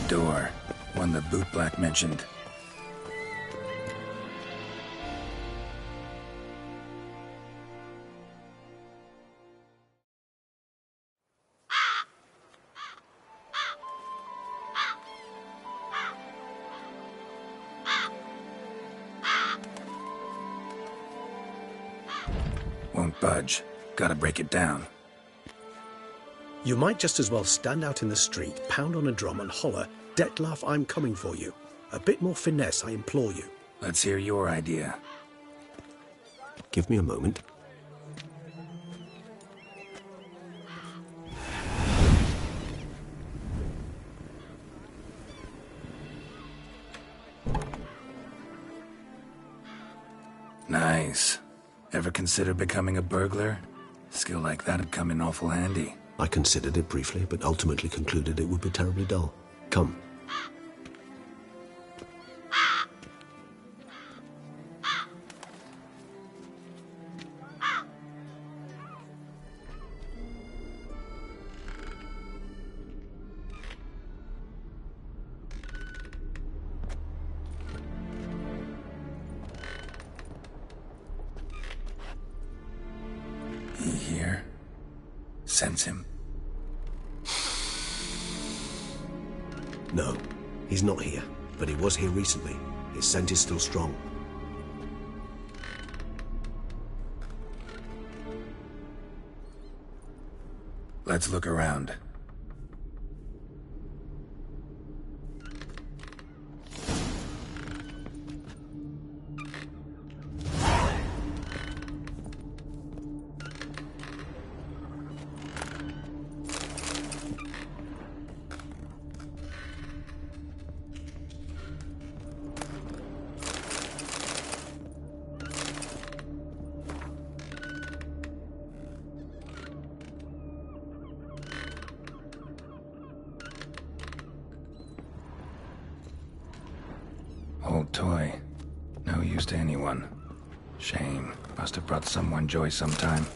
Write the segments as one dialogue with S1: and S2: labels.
S1: door. One the bootblack mentioned. Won't budge. Gotta break it down.
S2: You might just as well stand out in the street, pound on a drum and holler, "Detlef, I'm coming for you." A bit more finesse, I implore you.
S1: Let's hear your idea.
S2: Give me a moment.
S1: Nice. Ever consider becoming a burglar? Skill like that'd come in awful handy.
S2: I considered it briefly, but ultimately concluded it would be terribly dull. Come.
S1: He here? Sense him?
S2: No, he's not here, but he was here recently. His scent is still strong.
S1: Let's look around. Old toy. No use to anyone. Shame. Must have brought someone joy sometime.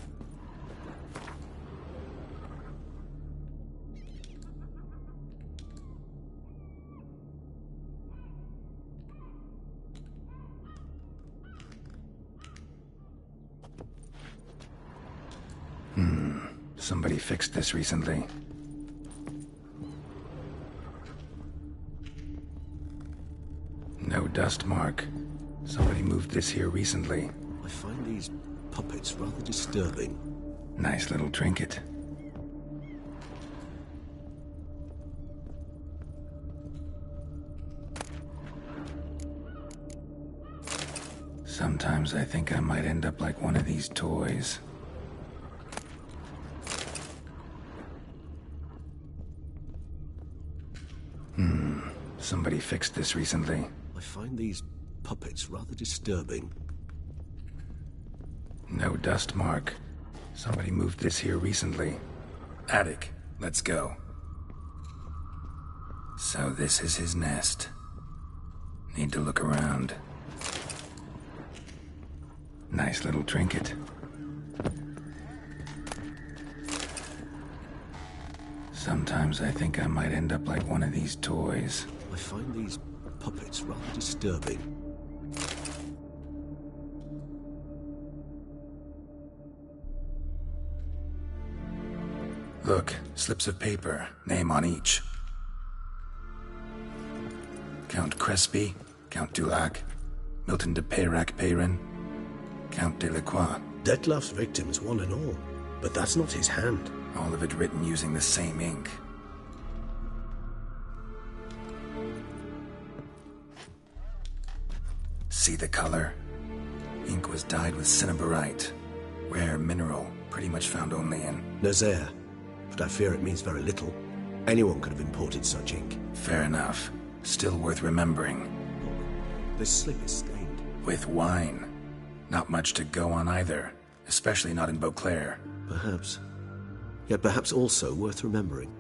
S1: Somebody fixed this recently. No dust mark. Somebody moved this here recently.
S2: I find these puppets rather disturbing.
S1: Nice little trinket. Sometimes I think I might end up like one of these toys. Somebody fixed this recently.
S2: I find these puppets rather disturbing.
S1: No dust mark. Somebody moved this here recently. Attic. Let's go. So this is his nest. Need to look around. Nice little trinket. Sometimes I think I might end up like one of these toys.
S2: I find these puppets rather disturbing.
S1: Look, slips of paper, name on each. Count Crespi, Count Dulac, Milton de Peyrac-Peyrin, Count Delacroix.
S2: Detlef's victims, one and all. But that's not his hand.
S1: All of it written using the same ink. See the color? Ink was dyed with cinnabarite. Rare mineral, pretty much found only in...
S2: Nazaire. But I fear it means very little. Anyone could have imported such ink.
S1: Fair enough. Still worth remembering.
S2: Look, this slip is stained.
S1: With wine. Not much to go on either. Especially not in Beauclair.
S2: Perhaps. Yet perhaps also worth remembering.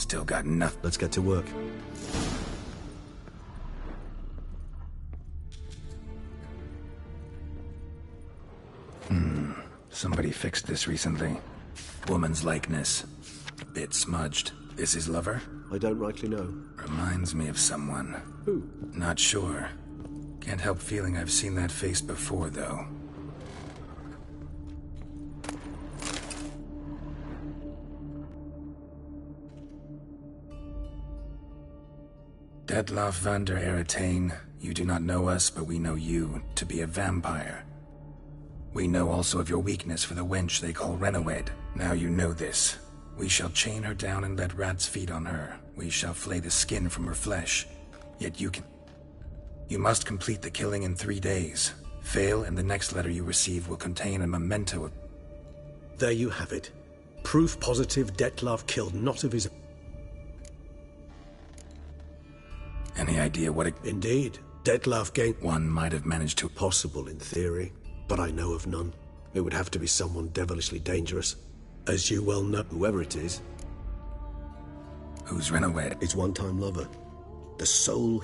S1: Still got nothing.
S2: Let's get to work.
S1: Somebody fixed this recently. Woman's likeness. Bit smudged. This his lover?
S2: I don't rightly know.
S1: Reminds me of someone.
S2: Who?
S1: Not sure. Can't help feeling I've seen that face before, though. Detlaff van der Eretain, you do not know us, but we know you to be a vampire. We know also of your weakness for the wench they call Renawed. Now you know this. We shall chain her down and let rats feed on her. We shall flay the skin from her flesh. Yet you can... You must complete the killing in 3 days. Fail, and the next letter you receive will contain a memento of...
S2: There you have it. Proof positive Detlaff killed not of his...
S1: Any idea what it...
S2: Indeed. Detlaff gained...
S1: One might have managed to...
S2: Possible in theory, but I know of none. It would have to be someone devilishly dangerous. As you well know, whoever it is...
S1: Who's Renawed?
S2: His one-time lover. The sole...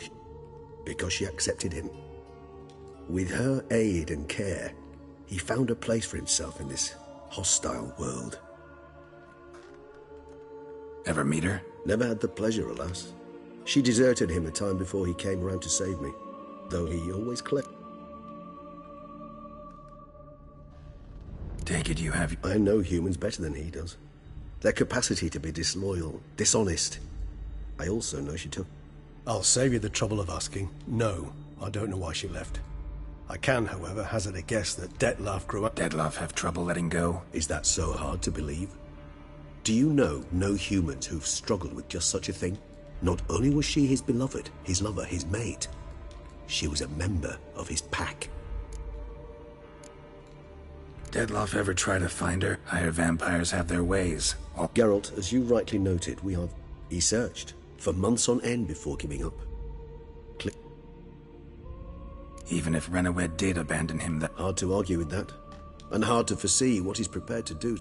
S2: Because she accepted him. With her aid and care, he found a place for himself in this hostile world.
S1: Ever meet her?
S2: Never had the pleasure, alas. She deserted him a time before he came around to save me, though he always clicked.
S1: Take it you have...
S2: I know humans better than he does. Their capacity to be disloyal, dishonest. I also know she took... I'll save you the trouble of asking. No, I don't know why she left. I can, however, hazard a guess that Detlaff grew up...
S1: Detlaff have trouble letting go?
S2: Is that so hard to believe? Do you know no humans who've struggled with just such a thing? Not only was she his beloved, his lover, his mate, she was a member of his pack.
S1: Detlaff ever try to find her? Higher vampires have their ways.
S2: Geralt, as you rightly noted, he searched for months on end before giving up.
S1: Even if Renawed did abandon him, that...
S2: Hard to argue with that. And hard to foresee what he's prepared to do.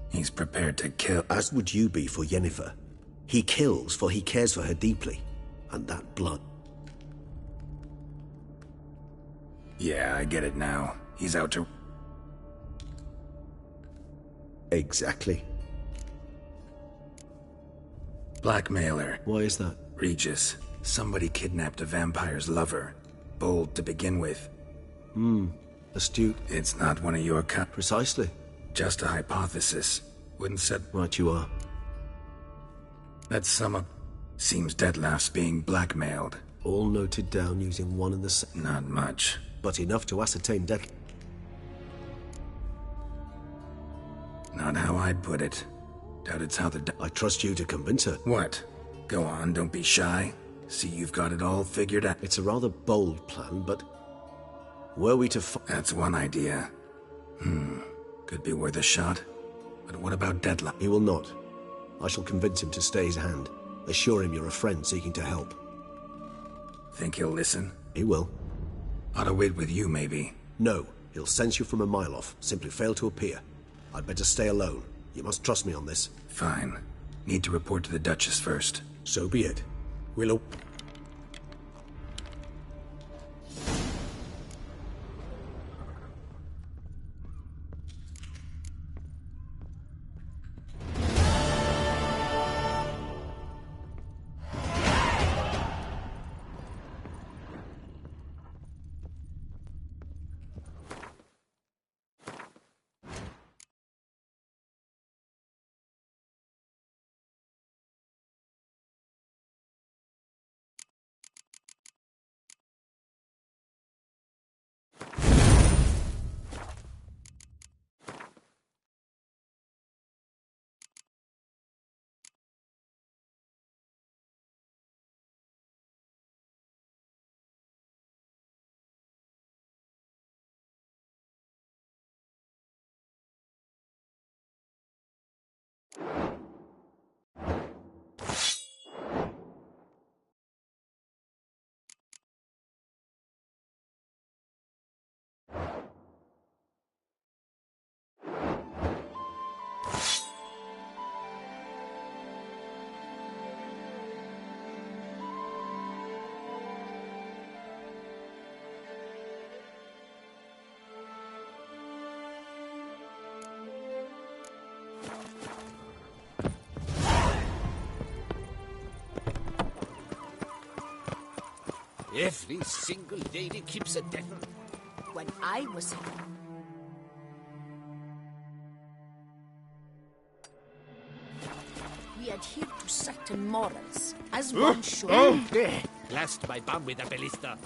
S1: He's prepared to kill...
S2: As would you be for Yennefer. He kills for he cares for her deeply. And that blood...
S1: Yeah, I get it now. He's out to...
S2: Exactly.
S1: Blackmailer.
S2: Why is that?
S1: Regis. Somebody kidnapped a vampire's lover. Bold to begin with.
S2: Astute.
S1: It's not one of your kind.
S2: Precisely.
S1: Just a hypothesis. Wouldn't set...
S2: Right you are.
S1: Let's sum up. Seems Detlaff's being blackmailed.
S2: All noted down using one and the same.
S1: Not much.
S2: But enough to ascertain death.
S1: Not how I'd put it. Doubt it's how the...
S2: I trust you to convince her.
S1: What? Go on, don't be shy. See, you've got it all figured out.
S2: It's a rather bold plan, but... Were we to
S1: That's one idea. Could be worth a shot. But what about Detlaff?
S2: He will not. I shall convince him to stay his hand. Assure him you're a friend seeking to help.
S1: Think he'll listen?
S2: He will.
S1: Ought to wait with you, maybe.
S2: No, he'll sense you from a mile off. Simply fail to appear. I'd better stay alone. You must trust me on this.
S1: Fine. Need to report to the Duchess first.
S2: So be it. We'll...
S3: Every single lady keeps a devil.
S4: When I was... We adhere to certain morals, as one should.
S3: Blast my bum with a ballista.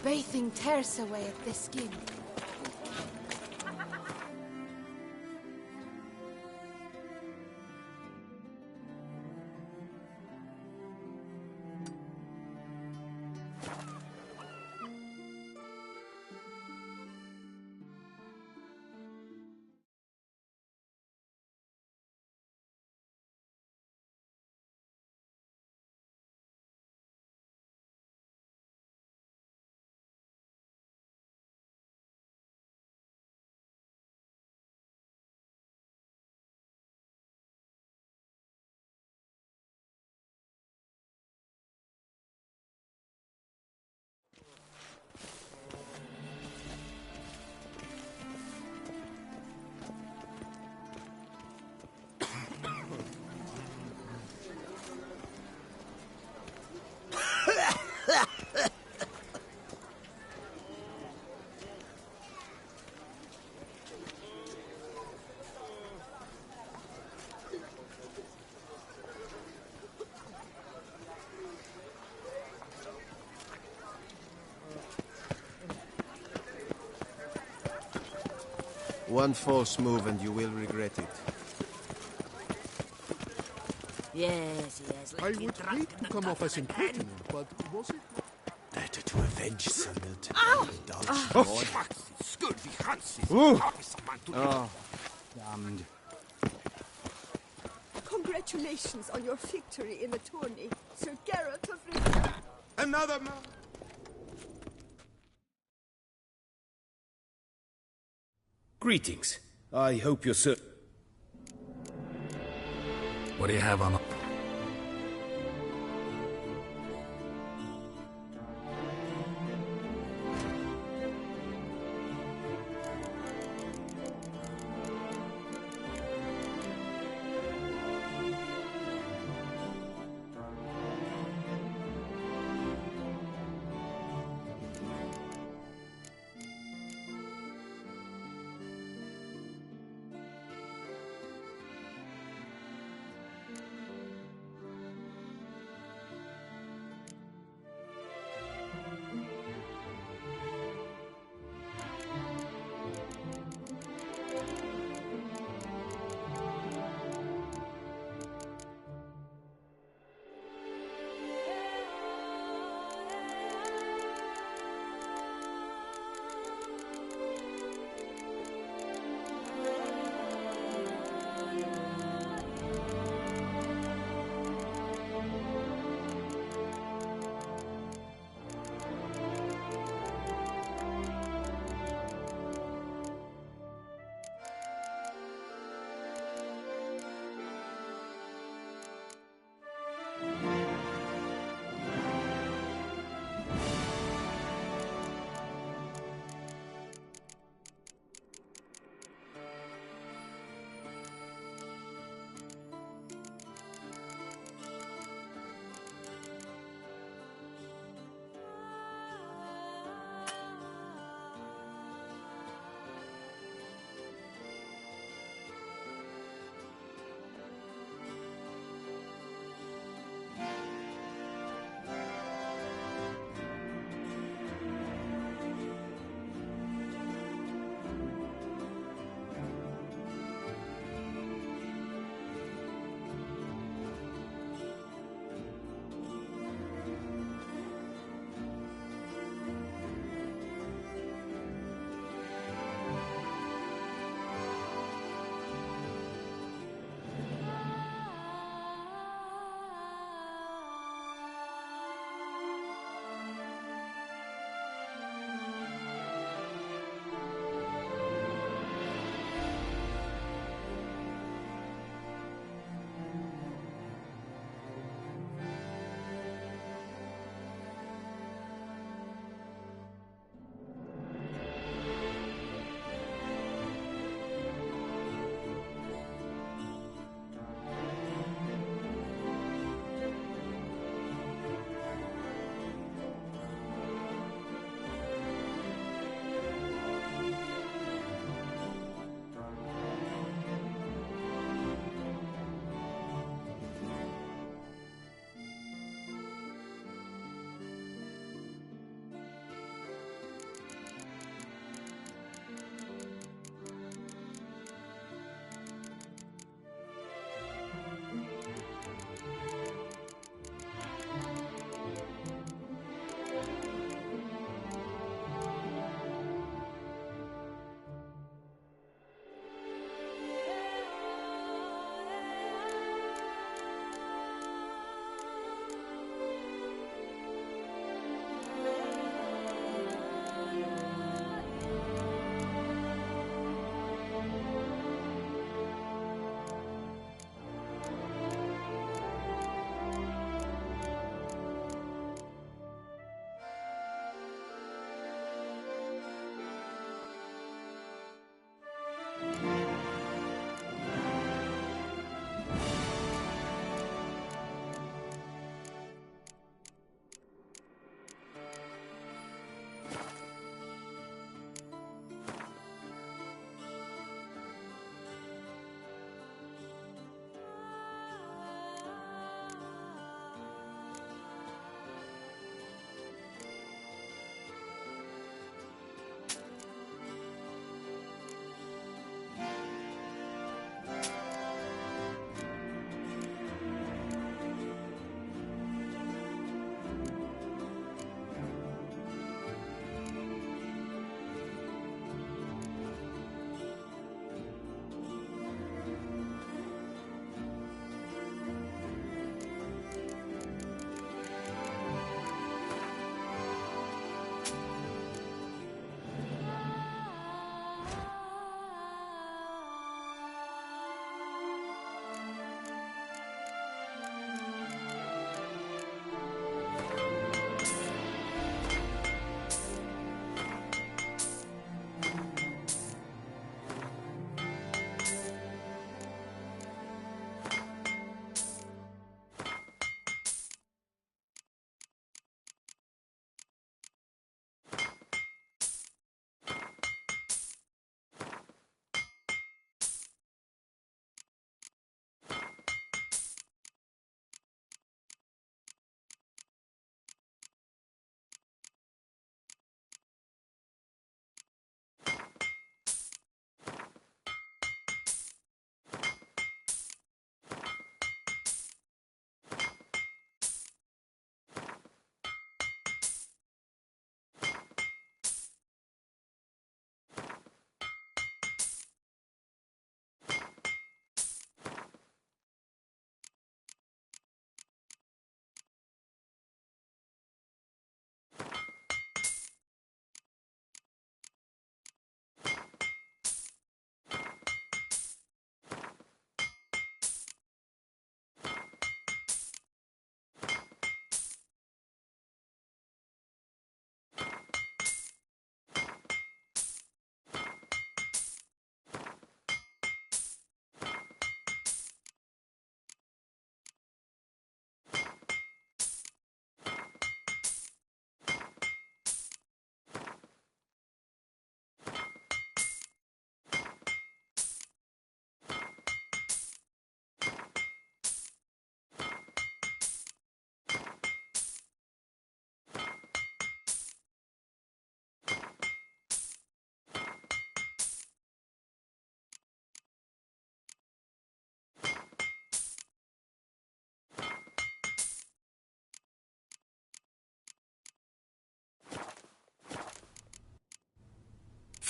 S5: Bathing tears away at the skin.
S6: One false move and you will regret it.
S4: Yes.
S7: I would hate to come off as impertinent, but was it?
S2: Better to avenge Samilton.
S8: Damned.
S5: Congratulations on your victory in the tourney, Sir Geralt of Rivia.
S7: Another man!
S9: Greetings. I hope you're
S1: What do you have on?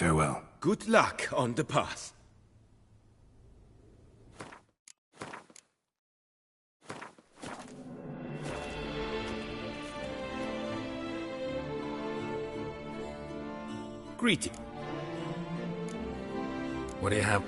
S1: Farewell.
S9: Good luck on the path. Greeting.
S1: What do you have?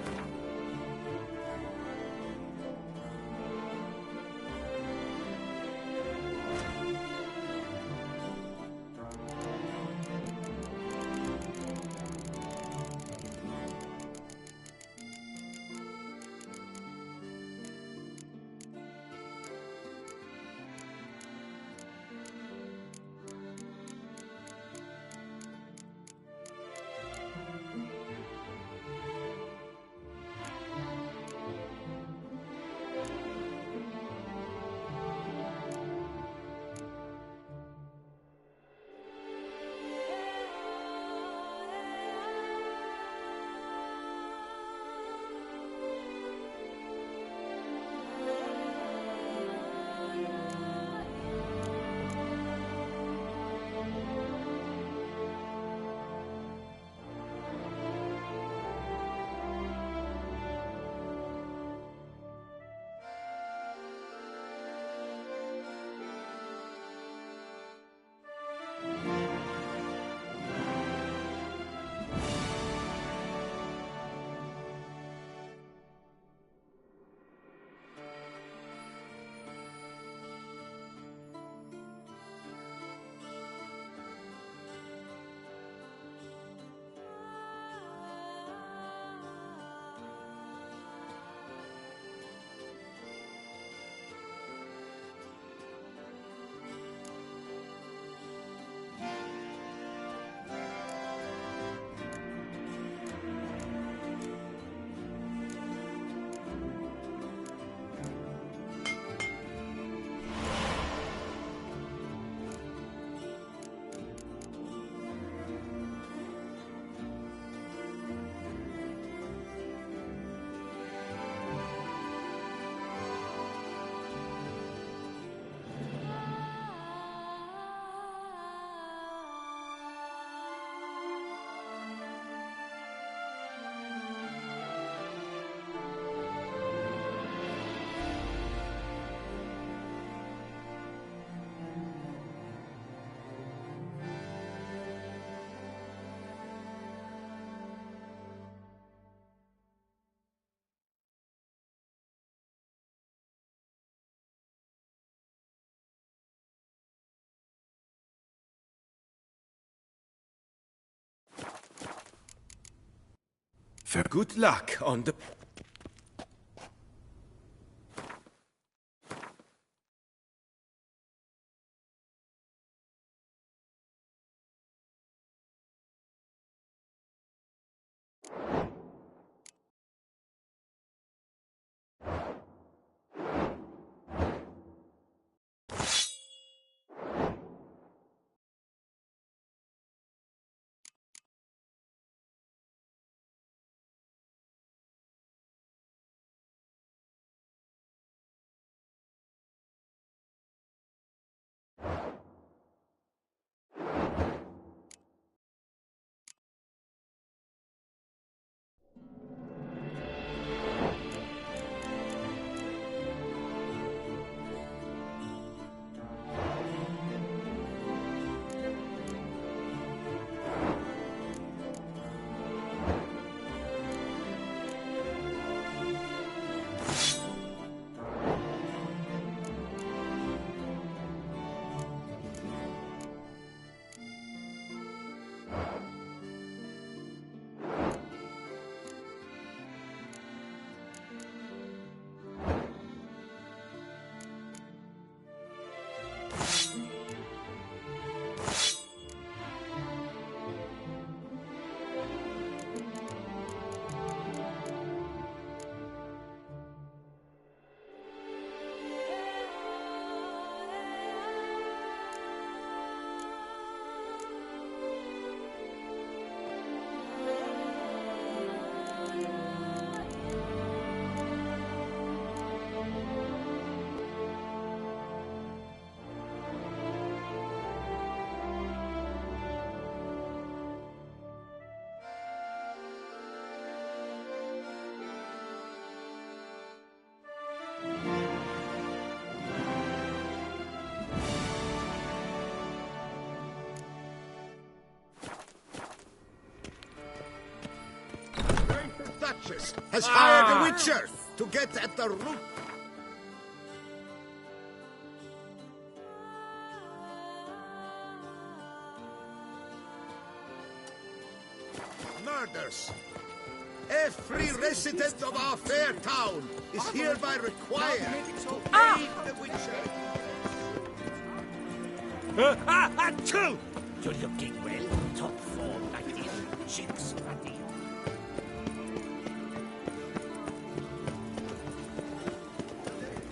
S9: Good luck on the...
S6: Murders has hired a witcher to get at the root. Murders. Every resident of our fair town is hereby required to aid the witcher.
S3: Achoo! You're looking well. Top form like this. Chicks ready.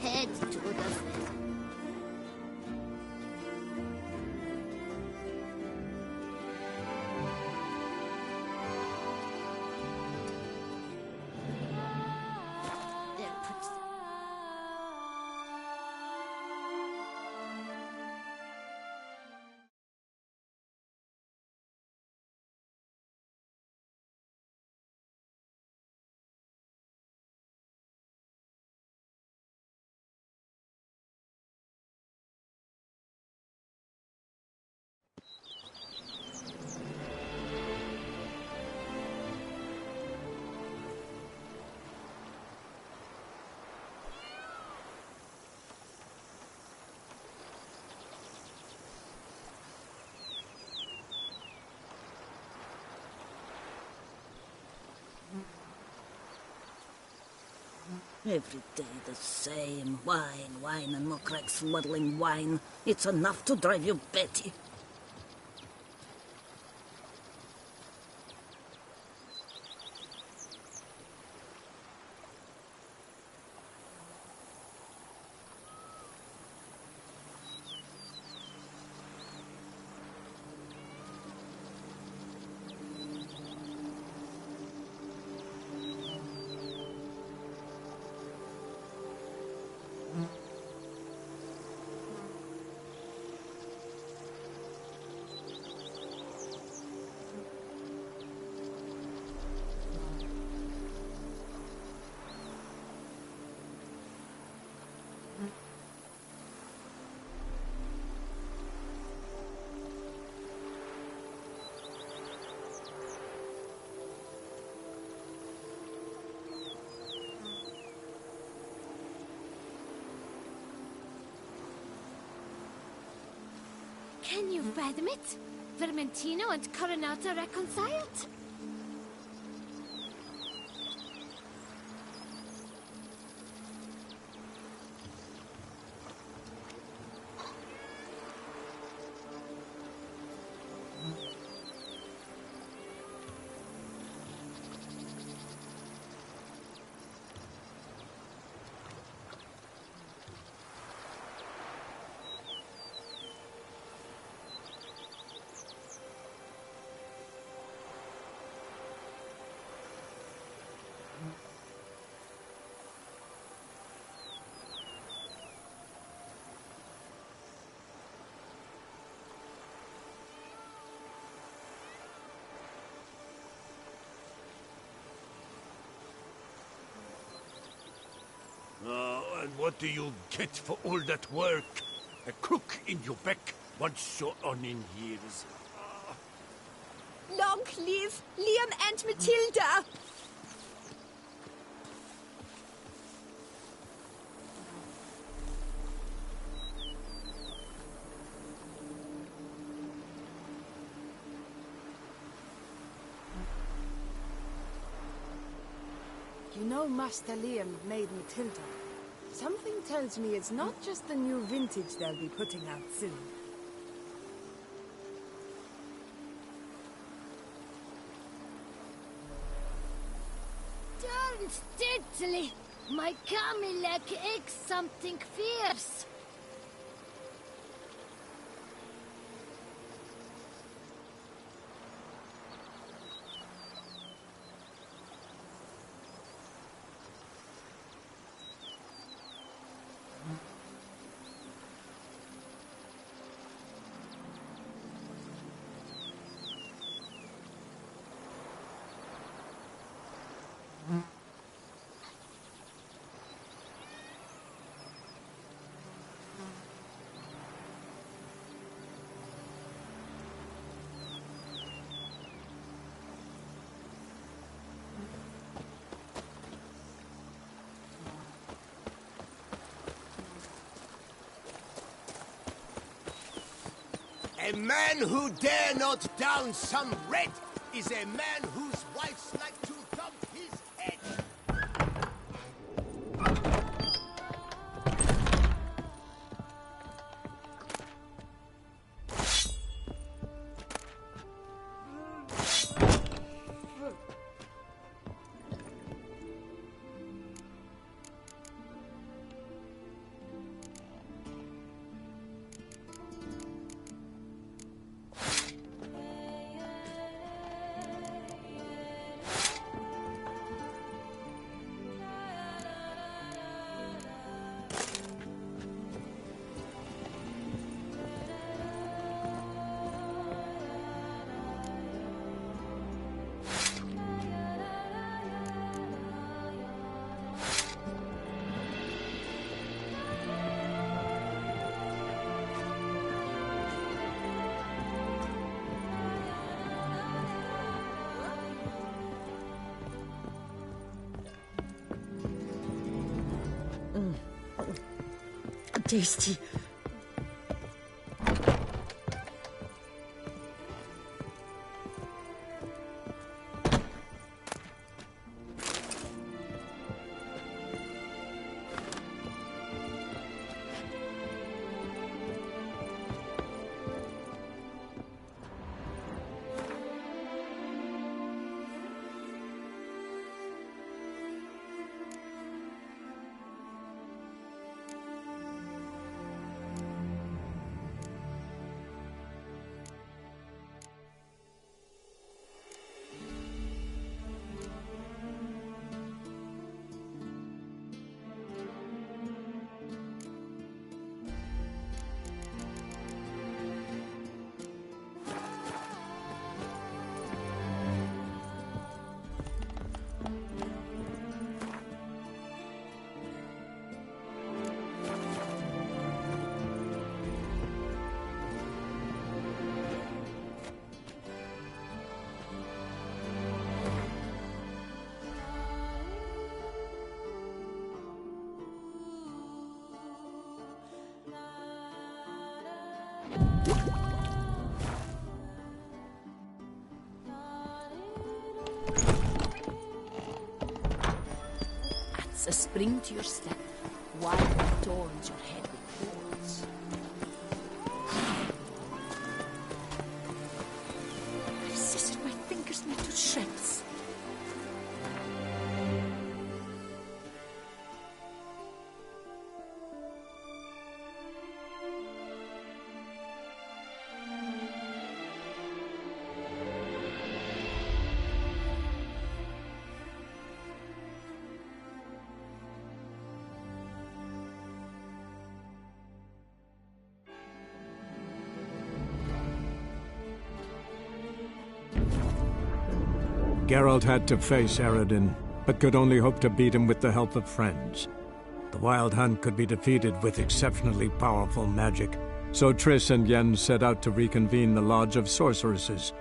S4: Head to the... There, put... Every day the same. Wine, and more cracks muddling wine. It's enough to drive you batty.
S10: Can you fathom it? Vermentino and Coronata reconciled?
S3: And what do you get for all that work? A crook in your back once you're on in years.
S5: Long live Liam and Matilda!
S11: You know Master Liam made Matilda. Something tells me it's not just the new vintage they'll be putting out soon.
S10: Darn steadily! My Camilek aches something fierce.
S6: A man who dare not down some red is a man whose wife's like to thump his head.
S4: Tasty.
S12: Adds a spring to your step, while it adorns your head with thorns. I've scissored my fingers into shreds.
S13: Geralt had to face Eredin, but could only hope to beat him with the help of friends. The Wild Hunt could be defeated with exceptionally powerful magic, so Triss and Yen set out to reconvene the Lodge of Sorceresses.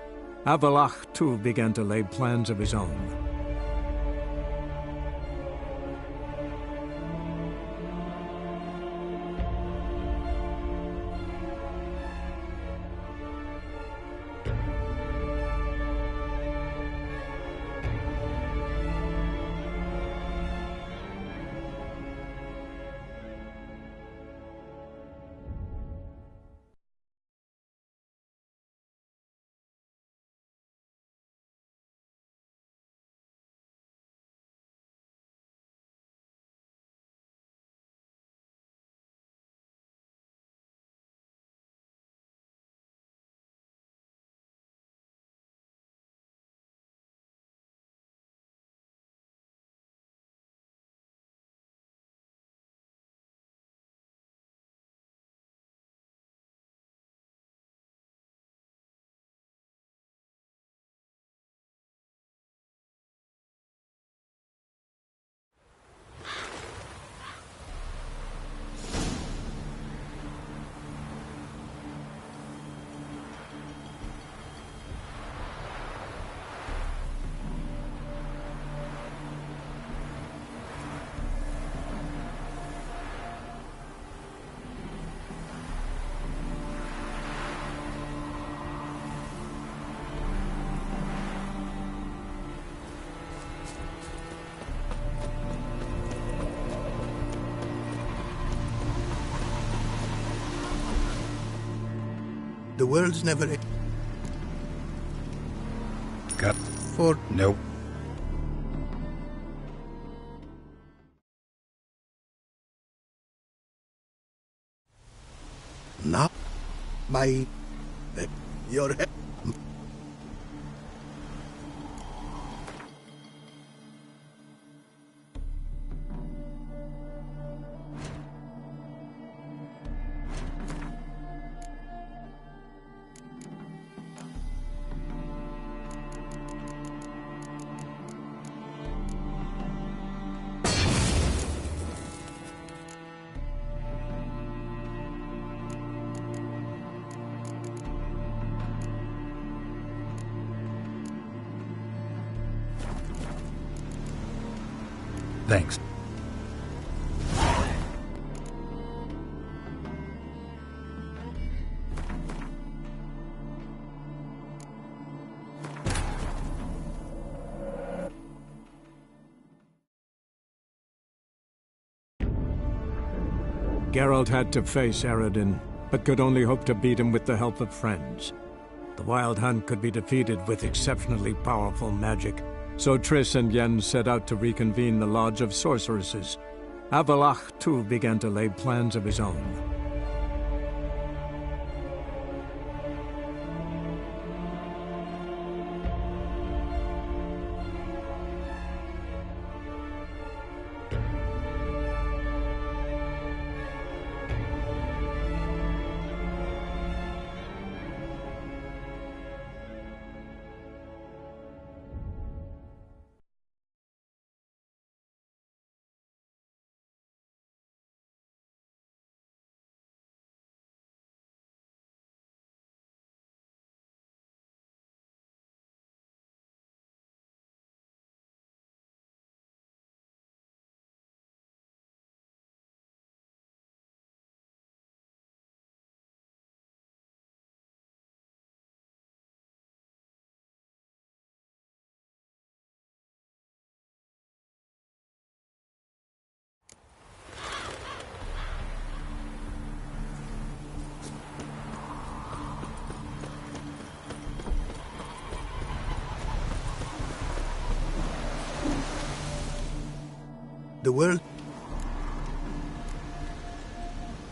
S13: Avalach, too, began to lay plans of his own.
S6: The world's never...
S1: Got...
S6: For...
S1: Nope.
S6: Now... My... Your head...
S1: Thanks.
S13: Geralt had to face Eredin, but could only hope to beat him with the help of friends. The Wild Hunt could be defeated with exceptionally powerful magic, so Triss and Yen set out to reconvene the Lodge of Sorceresses. Avalach, too, began to lay plans of his own.
S6: The world...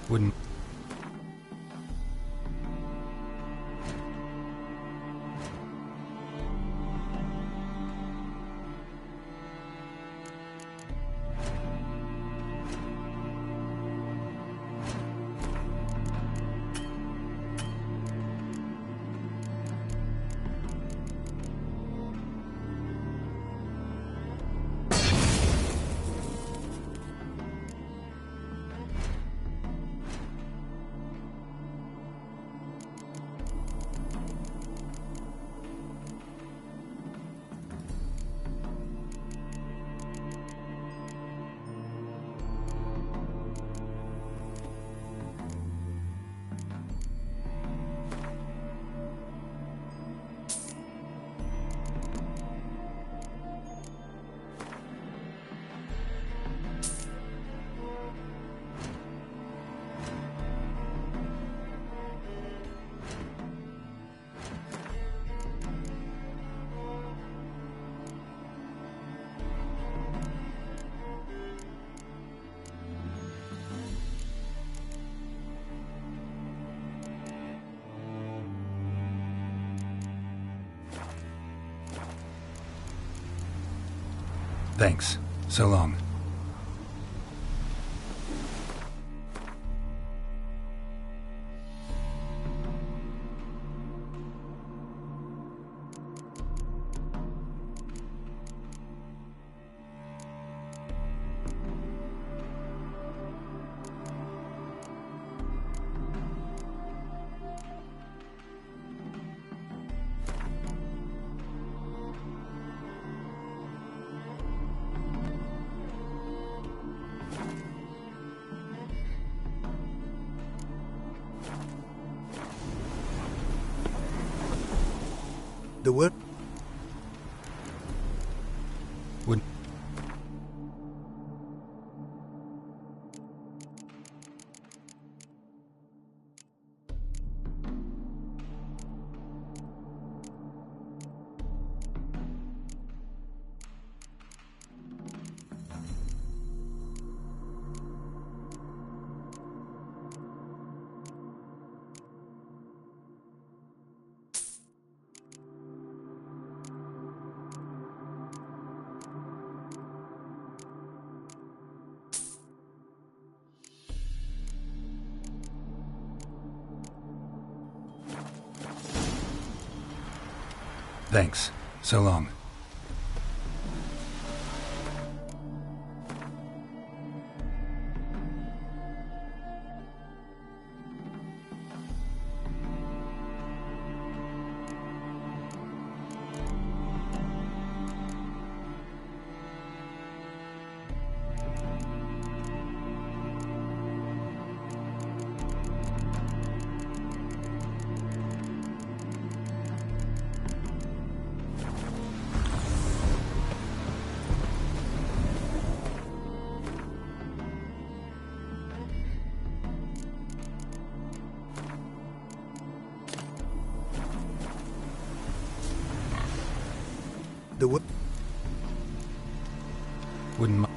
S1: Wouldn't... Thanks. So long.
S6: The word...
S1: Would... Thanks. So long. Wouldn't mind.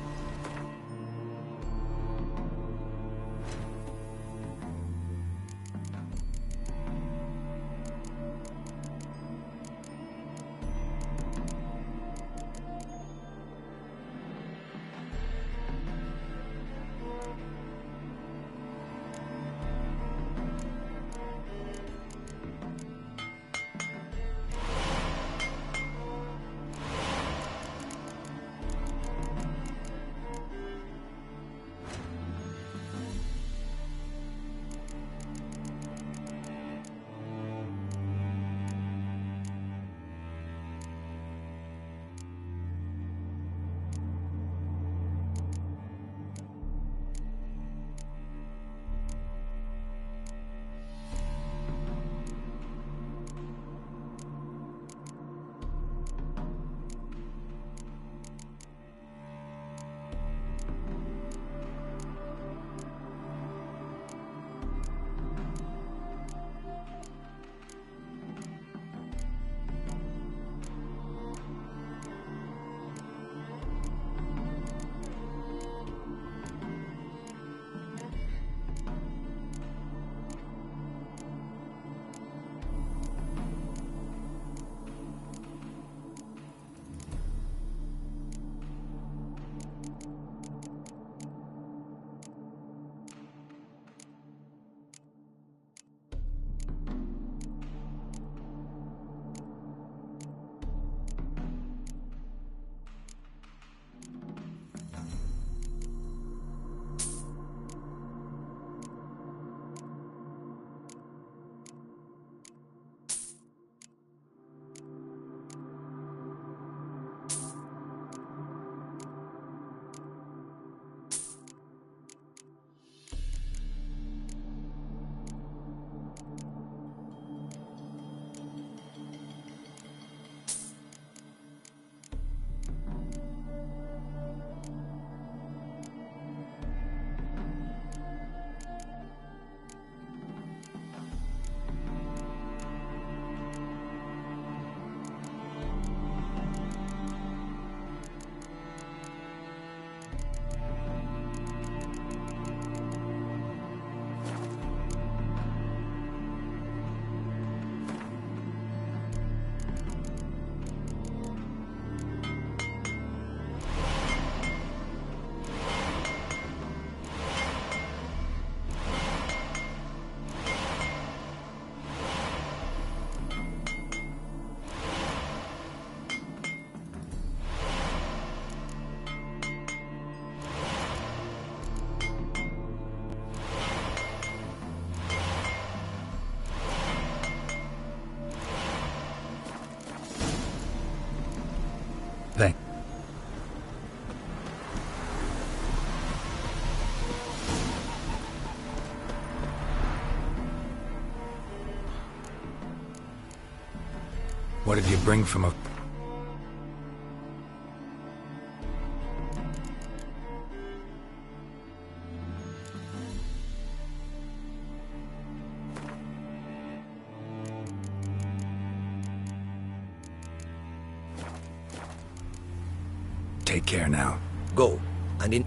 S1: Thanks. What did you bring from a... Take care now.
S14: Go, and in...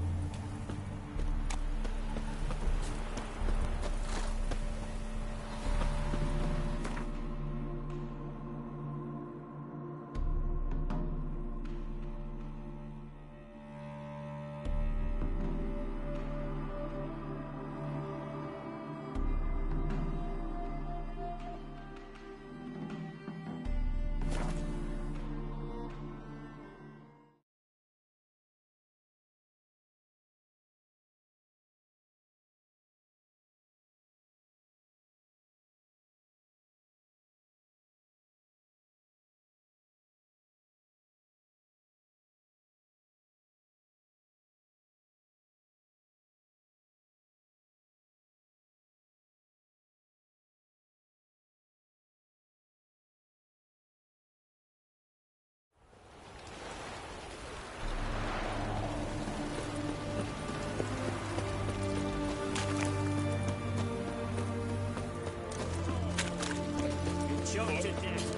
S3: shot to death.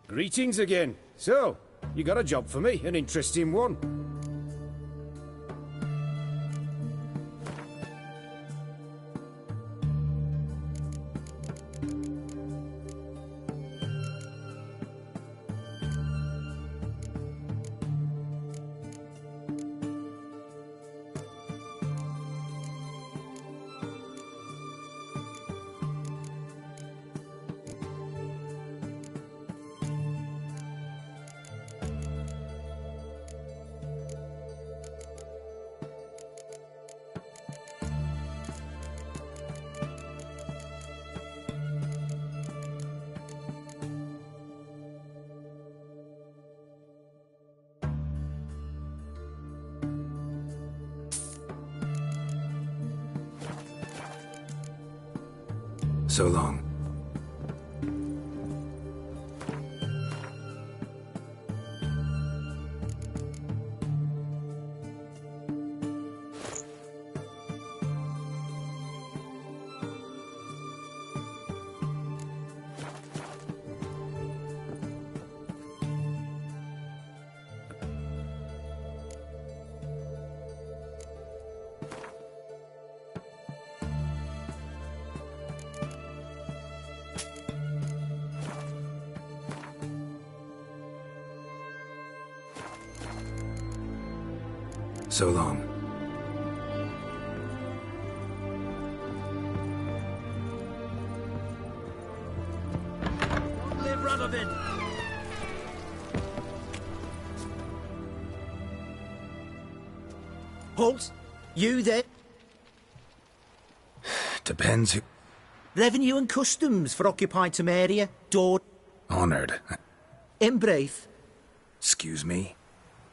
S14: Greetings again. So, you got a job for me, an interesting one.
S1: So long. So long.
S3: Live Radovid!
S15: Halt! You there?
S1: Depends who...
S15: Revenue and Customs for occupied some area. Door...
S1: Honored.
S15: In brief...
S1: Excuse me?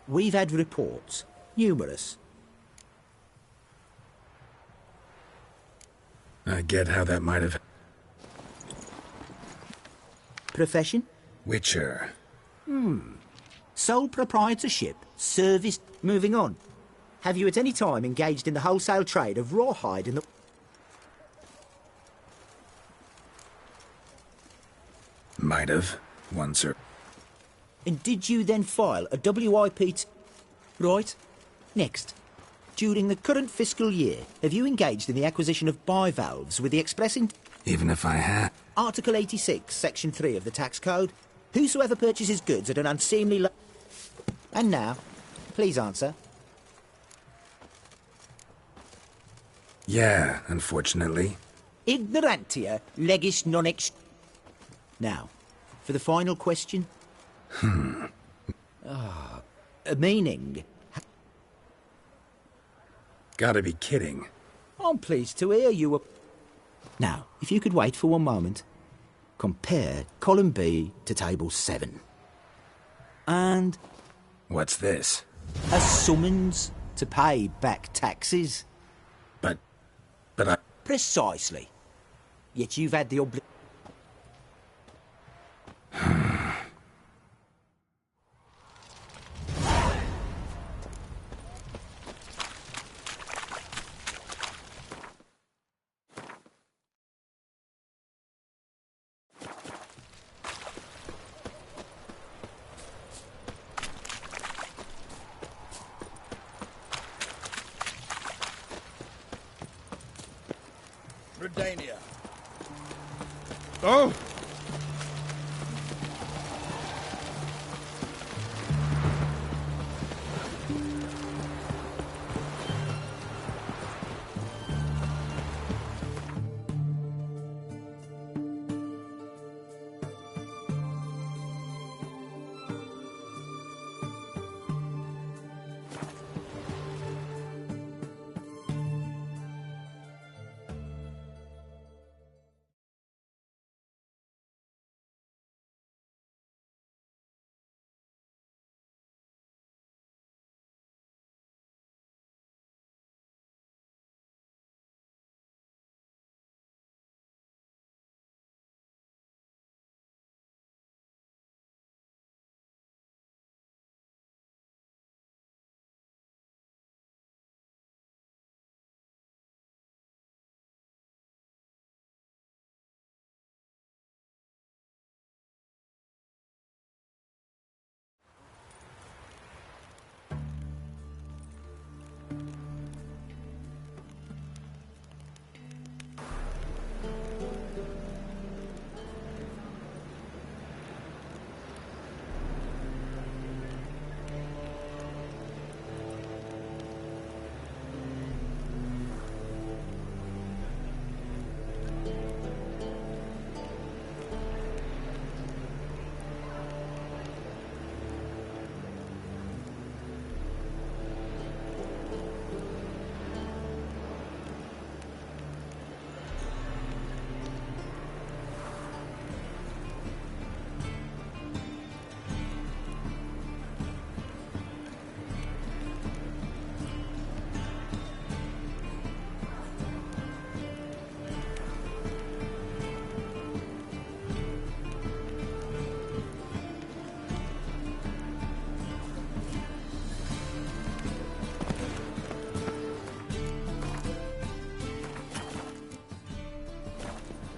S15: We've had reports. Numerous.
S1: I get how that might have...
S15: Profession?
S1: Witcher.
S15: Sole proprietorship. Service. Moving on. Have you at any time engaged in the wholesale trade of rawhide in the...
S1: Might have. Once or...
S15: And did you then file a WIP... Right. Next. During the current fiscal year, have you engaged in the acquisition of bivalves with the express
S1: Even if I had...
S15: Article 86, Section 3 of the Tax Code. Whosoever purchases goods at an unseemly And now, please answer.
S1: Yeah, unfortunately.
S15: Ignorantia legis non ex... Now, for the final question. Meaning...
S1: Gotta be kidding.
S15: I'm pleased to hear you were... Now, if you could wait for one moment. Compare column B to table 7. And...
S1: What's this?
S15: A summons to pay back taxes.
S1: But I...
S15: Precisely. Yet you've had the
S6: Redania.
S14: Oh!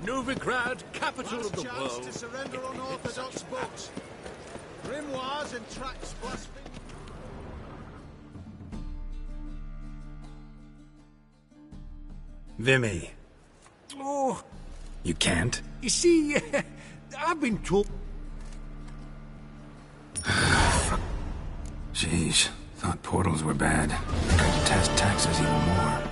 S3: Novigrad, capital of the world.
S6: To surrender unorthodox books. Grimoires and tracts blasphemy.
S1: Vimy.
S3: Oh,
S1: You can't?
S3: you see, I've been told...
S1: Jeez, thought portals were bad. Tried to test taxes even more.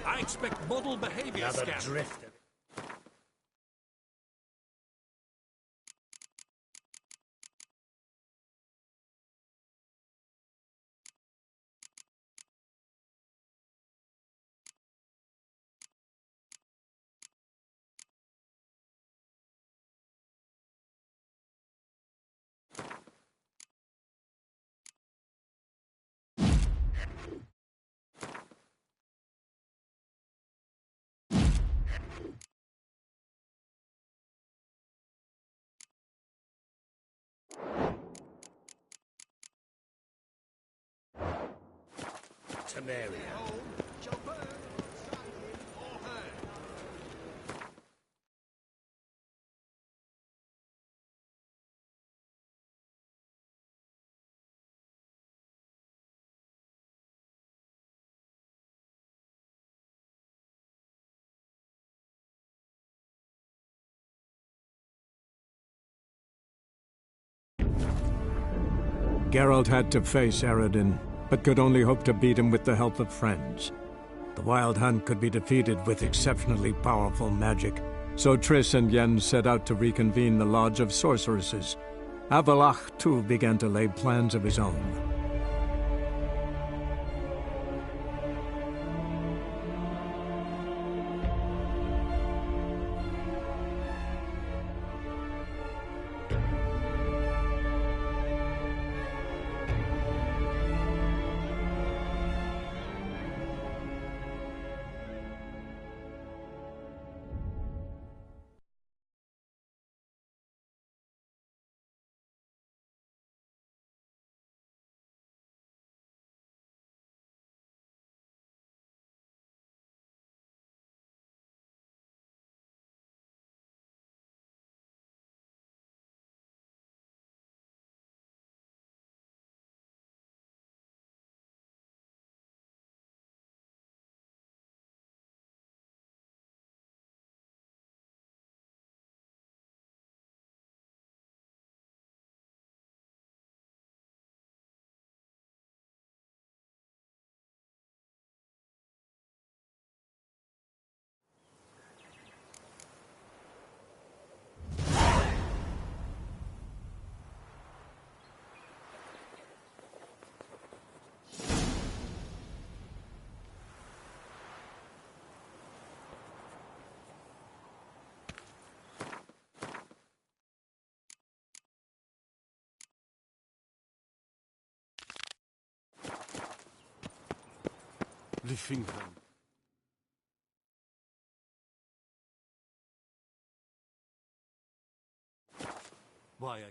S3: I expect model behavior scam.
S6: Drifter. Temeria.
S13: Geralt had to face Eredin, but could only hope to beat him with the help of friends. The Wild Hunt could be defeated with exceptionally powerful magic, so Triss and Yen set out to reconvene the Lodge of Sorceresses. Avalach, too, began to lay plans of his own.
S3: The finger. Why I...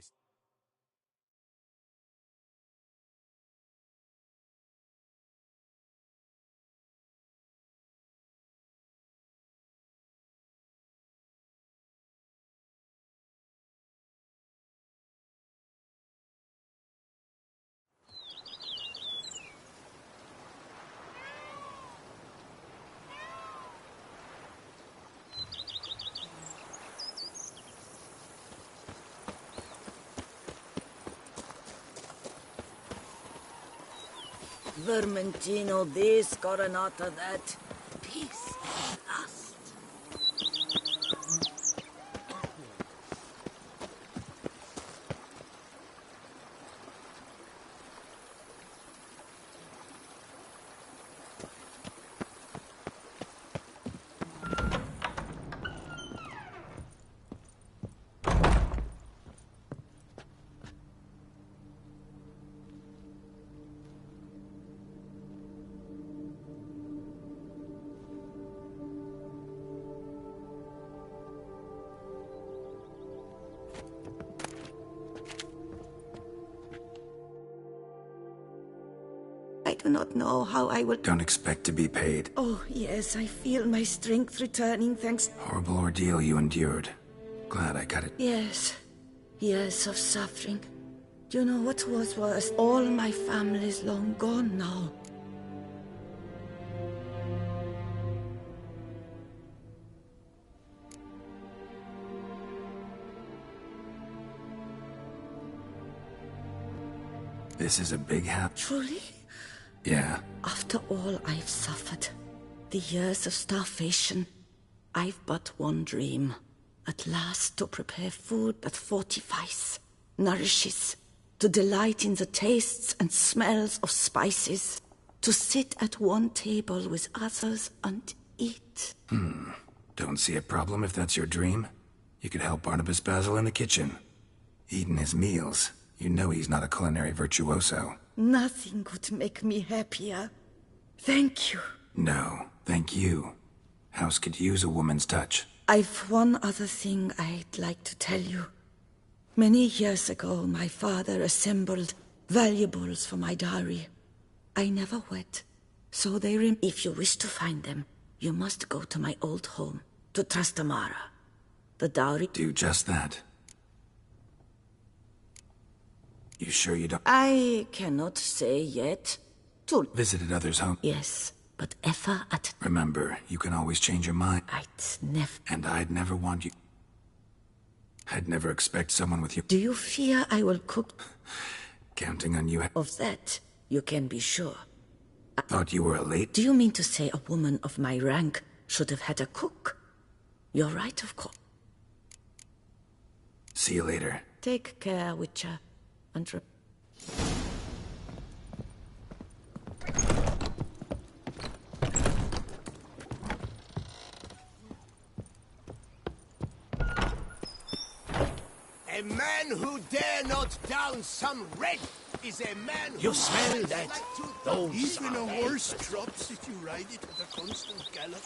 S4: Vermentino this, Coronata that. Peace at last. I do not know how I will...
S1: Don't expect to be paid.
S4: Oh, yes, I feel my strength returning, thanks...
S1: Horrible ordeal you endured. Glad I got it.
S4: Yes. Years of suffering. Do you know what was worse? All my family's long gone now.
S1: This is a big
S4: Truly?
S1: Yeah.
S4: After all I've suffered, the years of starvation, I've but one dream. At last to prepare food that fortifies, nourishes, to delight in the tastes and smells of spices, to sit at one table with others and eat.
S1: Don't see a problem if that's your dream. You could help Barnabas Basil in the kitchen. Eating his meals. You know he's not a culinary virtuoso.
S4: Nothing could make me happier. Thank you.
S1: No, thank you. House could use a woman's touch.
S4: I've one other thing I'd like to tell you. Many years ago, my father assembled valuables for my dowry. I never wed, so if you wish to find them, you must go to my old home, to Trastamara. The dowry...
S1: Do just that. You sure you don't...
S4: I cannot say yet.
S1: Visited others' home?
S4: Yes, but ever at...
S1: Remember, you can always change your mind.
S4: I'd never...
S1: And I'd never want you... I'd never expect someone with you...
S4: Do you fear I will cook?
S1: Counting on you...
S4: Of that, you can be sure.
S1: Thought you were a late...
S4: Do you mean to say a woman of my rank should have had a cook? You're right, of course.
S1: See you later.
S4: Take care, Witcher. And
S6: A man who dare not down some red is a man who...
S3: You smell that?
S6: Like to...
S3: Those Even a horse drops if you ride it at a constant gallop.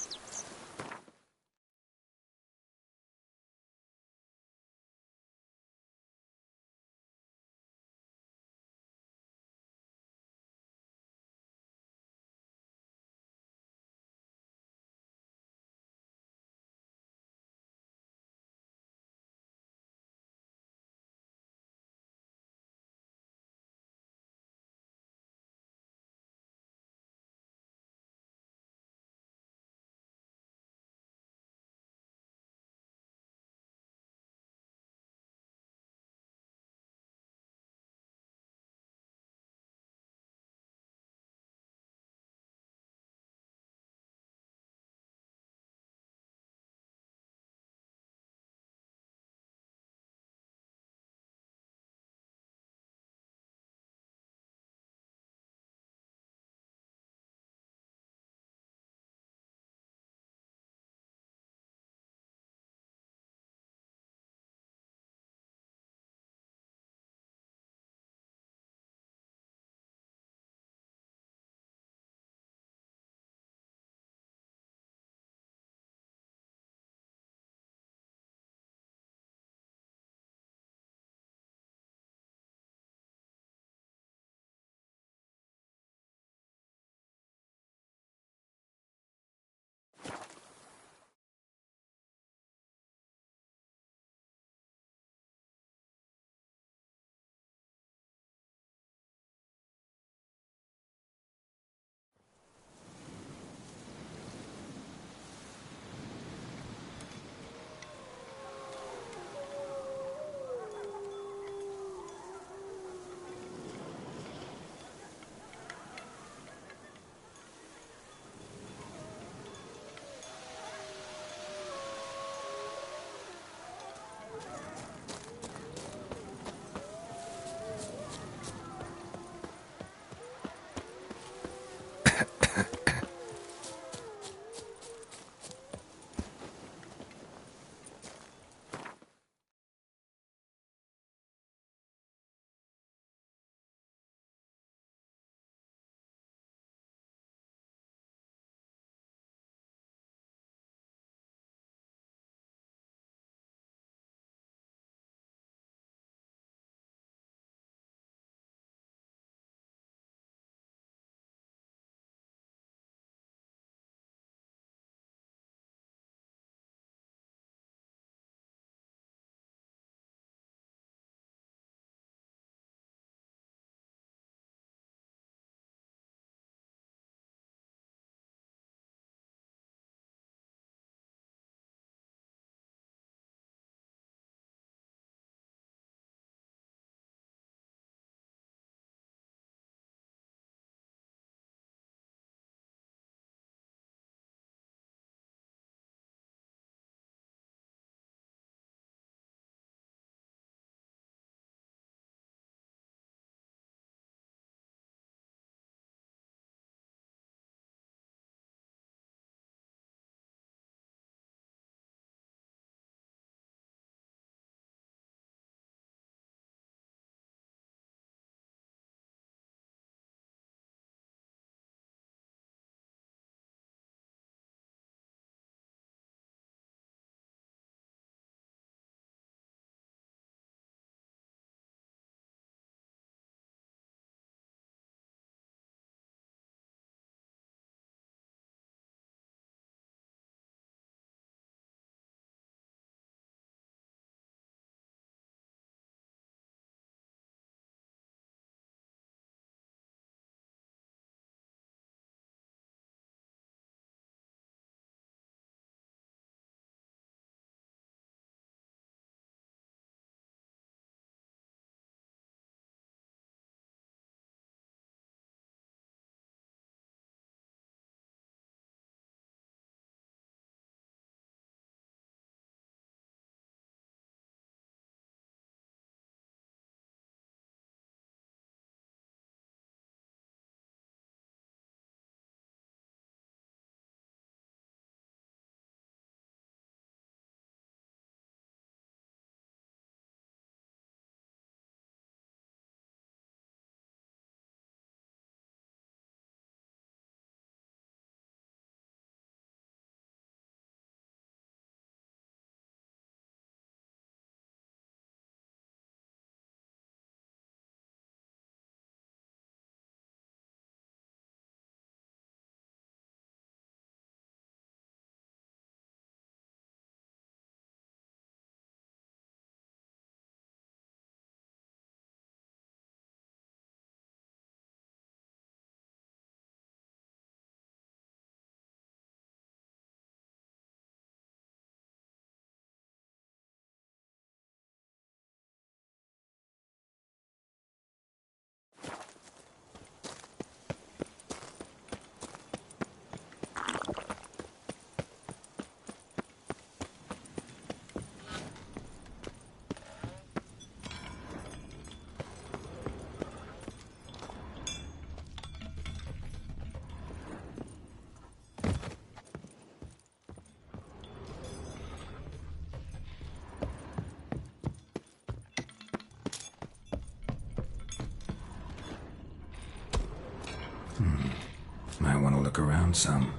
S1: look around some.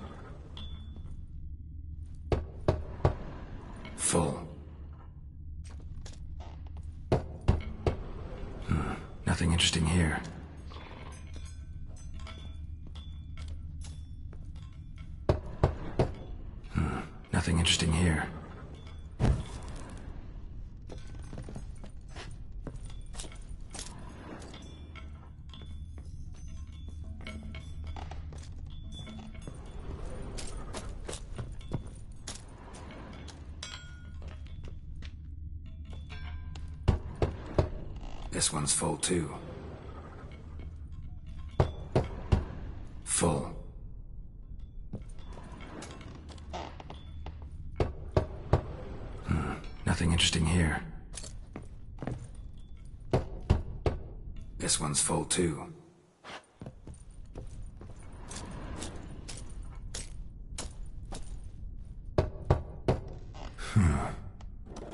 S1: Full. Nothing interesting here. Nothing interesting here. This one's full too. Full. Nothing interesting here. This one's full too.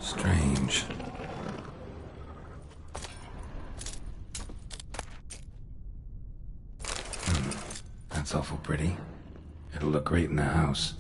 S1: Strange. That's awful pretty. It'll look great in the house.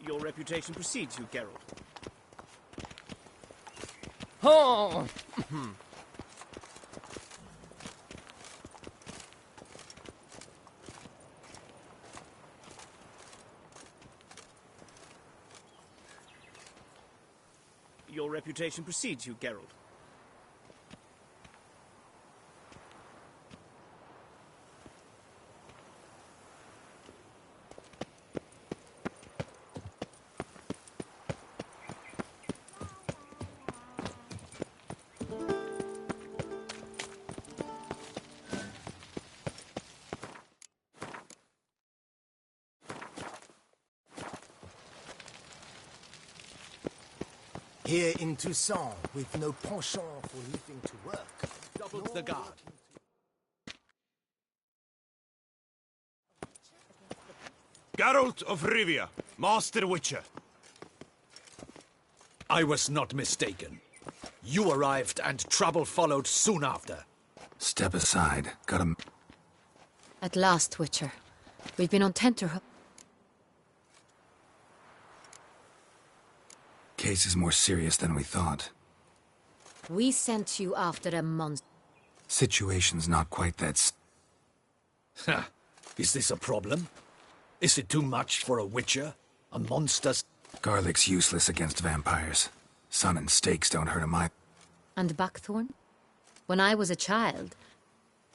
S9: Your reputation precedes you, Geralt.
S16: Oh!
S9: Your reputation precedes you, Geralt.
S17: Here in Toussaint, with no penchant for leaving to work.
S16: Doubled the guard.
S3: Geralt of Rivia, Master Witcher.
S16: I was not mistaken. You arrived and trouble followed soon after.
S1: Step aside. Got him.
S18: At last, Witcher. We've been on tenterhooks.
S1: Case is more serious than we thought.
S18: We sent you after a monster.
S1: Situation's not quite that
S16: Ha! Is this a problem? Is it too much for a witcher? A monster?
S1: Garlic's useless against vampires. Sun and steaks don't hurt him either.
S18: And buckthorn? When I was a child...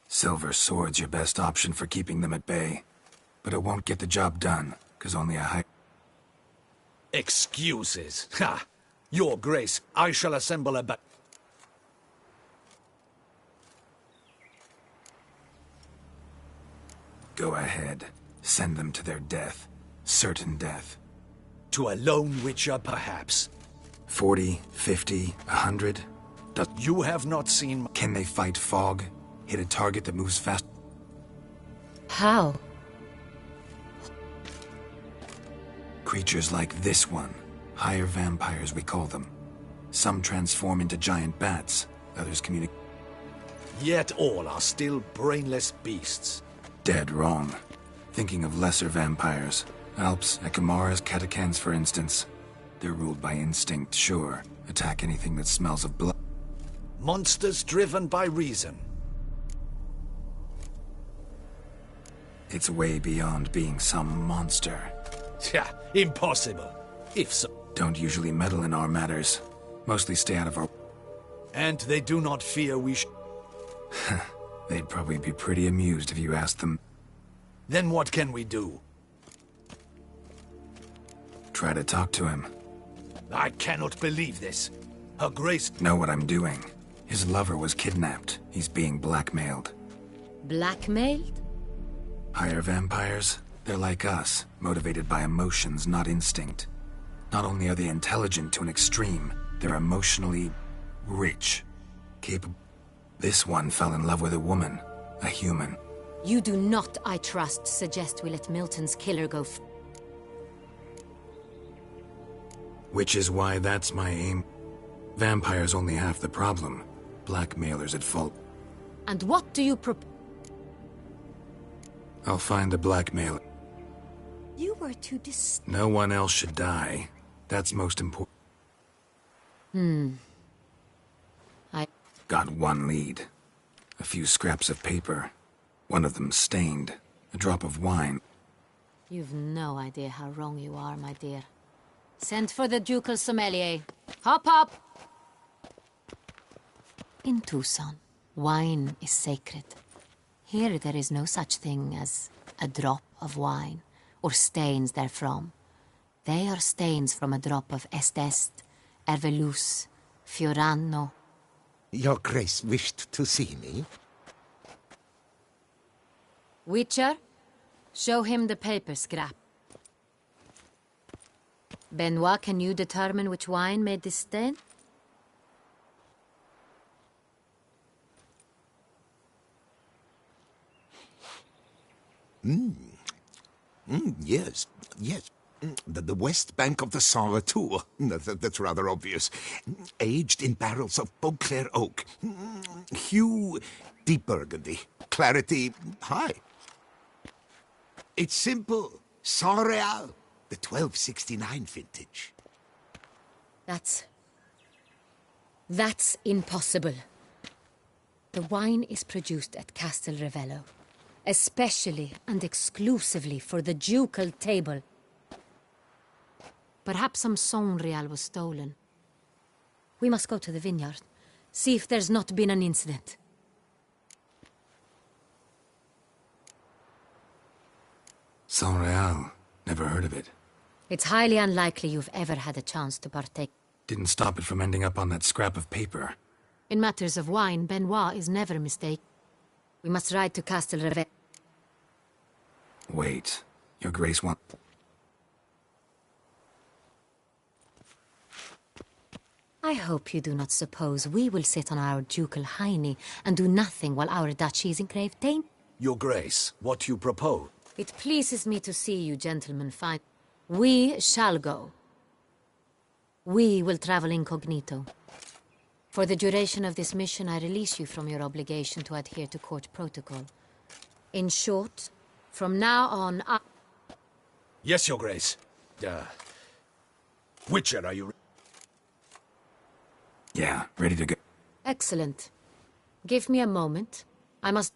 S1: Silver sword's your best option for keeping them at bay. But it won't get the job done, because only a high...
S16: Excuses. Ha! Your Grace, I shall assemble a
S1: Go ahead. Send them to their death. Certain death.
S16: To a lone witcher, perhaps.
S1: 40, 50, 100?
S16: You have not seen...
S1: Can they fight fog? Hit a target that moves fast?
S18: How?
S1: Creatures like this one. Higher vampires, we call them. Some transform into giant bats. Others communicate...
S16: Yet all are still brainless beasts.
S1: Dead wrong. Thinking of lesser vampires. Alps, Ekamaras, Catechans, for instance. They're ruled by instinct, sure. Attack anything that smells of blood.
S16: Monsters driven by reason.
S1: It's way beyond being some monster.
S16: Yeah, impossible. If so...
S1: Don't usually meddle in our matters. Mostly stay out of our...
S16: And they do not fear we
S1: They'd probably be pretty amused if you asked them.
S16: Then what can we do?
S1: Try to talk to him.
S16: I cannot believe this. Her Grace...
S1: Know what I'm doing. His lover was kidnapped. He's being blackmailed.
S18: Blackmailed?
S1: Higher vampires? They're like us, motivated by emotions, not instinct. Not only are they intelligent to an extreme, they're emotionally... rich. Capable... This one fell in love with a woman. A human.
S18: You do not, I trust, suggest we let Milton's killer go
S1: Which is why that's my aim. Vampires only half the problem. Blackmailers at fault.
S18: And what do you
S1: I'll find the blackmailer.
S5: You were too
S1: No one else should die. That's most important. Got one lead. A few scraps of paper. One of them stained. A drop of wine.
S18: You've no idea how wrong you are, my dear. Send for the ducal sommelier. Hop, hop! In Tucson, wine is sacred. Here there is no such thing as a drop of wine, or stains therefrom. They are stains from a drop of Estest, Ervelus, Fiorano.
S19: Your Grace wished to see me?
S18: Witcher, show him the paper scrap. Benoit, can you determine which wine made this stain?
S19: Yes, yes. The west bank of the Saint Retour. That's rather obvious. Aged in barrels of Beauclair oak. Hue, deep burgundy. Clarity, high. It's simple. Saint Real, the 1269 vintage.
S18: That's impossible. The wine is produced at Castel Revello, especially and exclusively for the ducal table. Perhaps some Saint Real was stolen. We must go to the vineyard, see if there's not been an incident.
S1: Saint Real. Never heard of it.
S18: It's highly unlikely you've ever had a chance to partake.
S1: Didn't stop it from ending up on that scrap of paper.
S18: In matters of wine, Benoit is never mistaken. We must ride to Castel Revello.
S1: Wait. Your Grace want...
S18: I hope you do not suppose we will sit on our ducal hiney and do nothing while our duchy is in grave danger.
S16: Your Grace, what you propose?
S18: It pleases me to see you gentlemen find... We shall go. We will travel incognito. For the duration of this mission, I release you from your obligation to adhere to court protocol. In short, from now on,
S16: Yes, Your Grace. Witcher, are you...
S1: Yeah, ready to go.
S18: Excellent. Give me a moment. I must...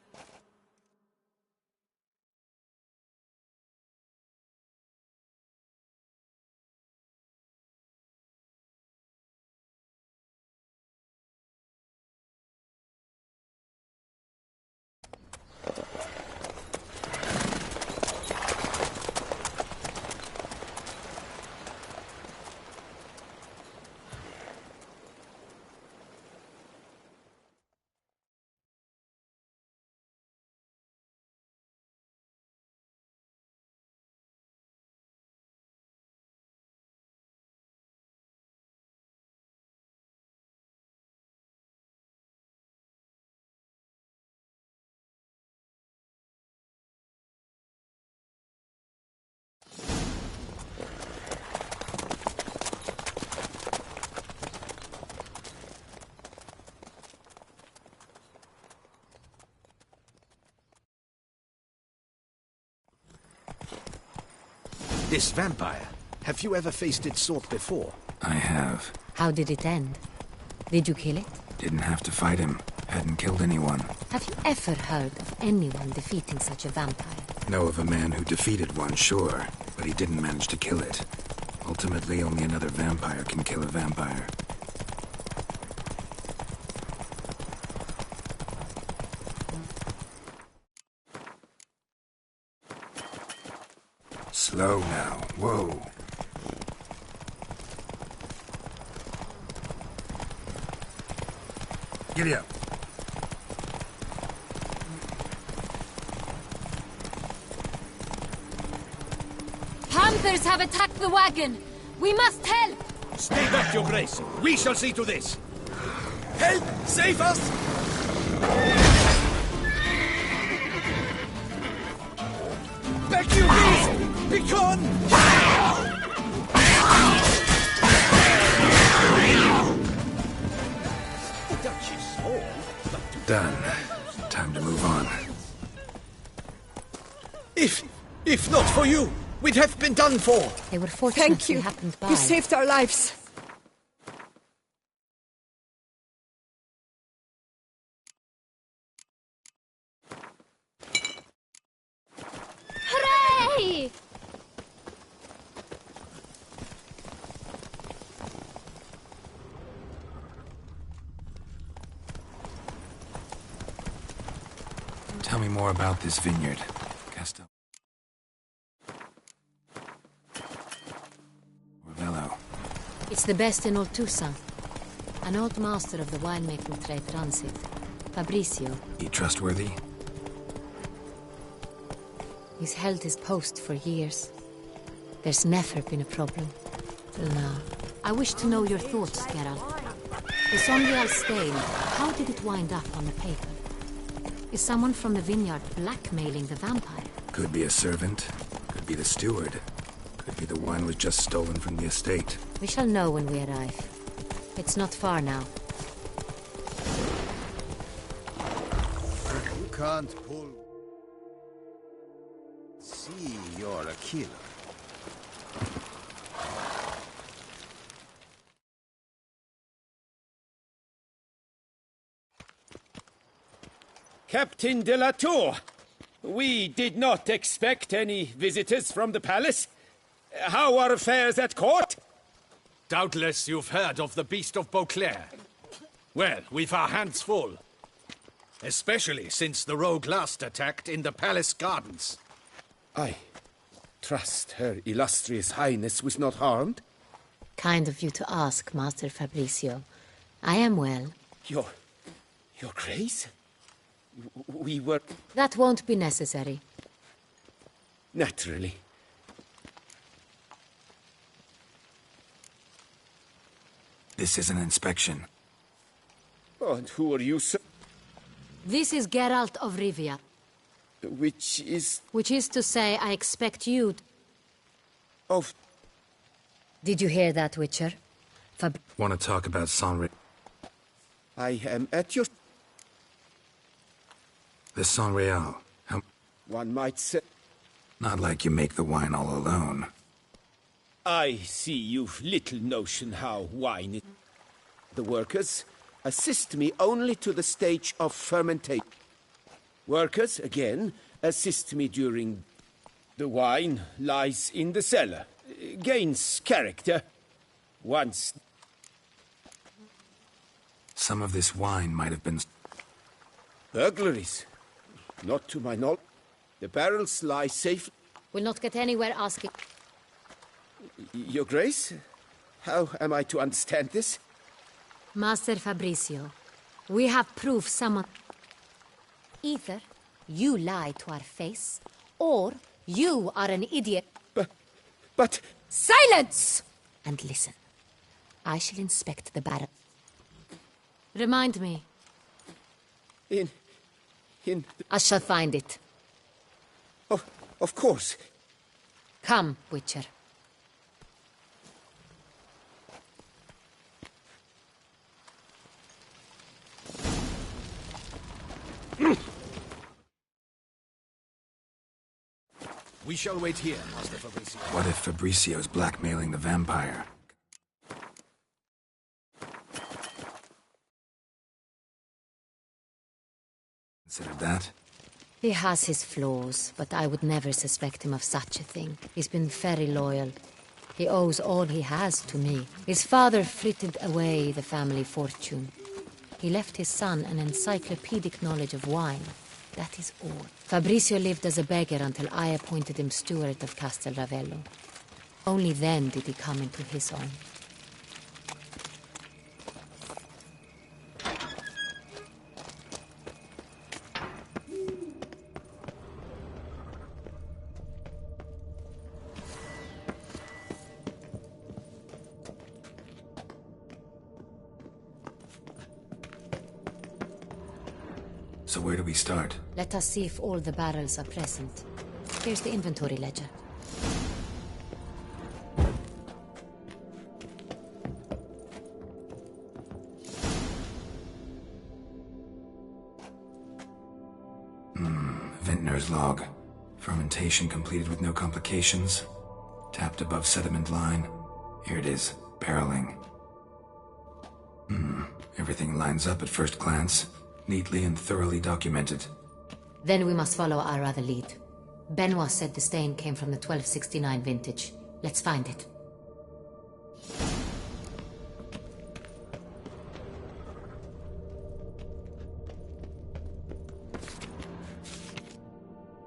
S16: This vampire, have you ever faced its sort before?
S1: I have.
S18: How did it end? Did you kill it?
S1: Didn't have to fight him. Hadn't killed anyone.
S18: Have you ever heard of anyone defeating such a vampire?
S1: Know of a man who defeated one, sure, but he didn't manage to kill it. Ultimately, only another vampire can kill a vampire. Slow now. Whoa. Giddy up.
S10: Panthers have attacked the wagon. We must help.
S16: Stay back, Your Grace. We shall see to this.
S6: Help! Save us! Back, you beast! Begone!
S1: Done. Time to move on.
S6: If not for you, we'd have been done for.
S18: They were fortunate
S5: Thank you.
S18: we happened by.
S5: You saved our lives.
S10: Hooray!
S1: Tell me more about this vineyard, Castel. Ravello.
S18: It's the best in old Toussaint. An old master of the winemaking trade runs it. Fabrizio.
S1: He trustworthy?
S18: He's held his post for years. There's never been a problem. Till now. I wish to know your thoughts, Geralt. The Sonreal stain, how did it wind up on the paper? Is someone from the vineyard blackmailing the vampire?
S1: Could be a servant. Could be the steward. Could be the wine was just stolen from the estate.
S18: We shall know when we arrive. It's not far now.
S6: You can't pull... See, you're a killer.
S14: Captain de la Tour, we did not expect any visitors from the palace. How are affairs at court?
S16: Doubtless you've heard of the Beast of Beauclair. Well, we've our hands full. Especially since the rogue last attacked in the palace gardens.
S14: I trust Her Illustrious Highness was not harmed?
S18: Kind of you to ask, Master Fabrizio. I am well.
S14: Your Grace? We were...
S18: That won't be necessary.
S14: Naturally.
S1: This is an inspection.
S14: Oh, and who are you, sir?
S18: This is Geralt of Rivia.
S14: Which is...
S18: Which is to say, I expect you...
S14: Of...
S18: Did you hear that, Witcher?
S1: Want to talk about Sanre...
S14: I am at your...
S1: The Sanreal. How...
S14: One might say...
S1: Not like you make the wine all alone.
S14: I see you've little notion how wine is. The workers, assist me only to the stage of fermentation. Workers, again, assist me during... The wine lies in the cellar, gains character. Once...
S1: Some of this wine might have been...
S14: Burglaries? Not to my knowledge. The barrels lie safe...
S18: We'll not get anywhere asking...
S14: Your Grace? How am I to understand this?
S18: Master Fabricio, we have proof someone... Either you lie to our face, or you are an idiot.
S14: But...
S18: Silence! And listen. I shall inspect the barrel. Remind me.
S14: In...
S18: I shall find it.
S14: Of course.
S18: Come, Witcher.
S16: We shall wait here, Master Fabricio.
S1: What if Fabricio's blackmailing the vampire? Considered that?
S18: He has his flaws, but I would never suspect him of such a thing. He's been very loyal. He owes all he has to me. His father frittered away the family fortune. He left his son an encyclopedic knowledge of wine. That is all. Fabricio lived as a beggar until I appointed him steward of Castel Ravello. Only then did he come into his own.
S1: So where do we start?
S18: Let us see if all the barrels are present. Here's the inventory ledger.
S1: Vintner's log. Fermentation completed with no complications. Tapped above sediment line. Here it is. Barreling. Everything lines up at first glance. Neatly and thoroughly documented.
S18: Then we must follow our other lead. Benoit said the stain came from the 1269 vintage. Let's find it.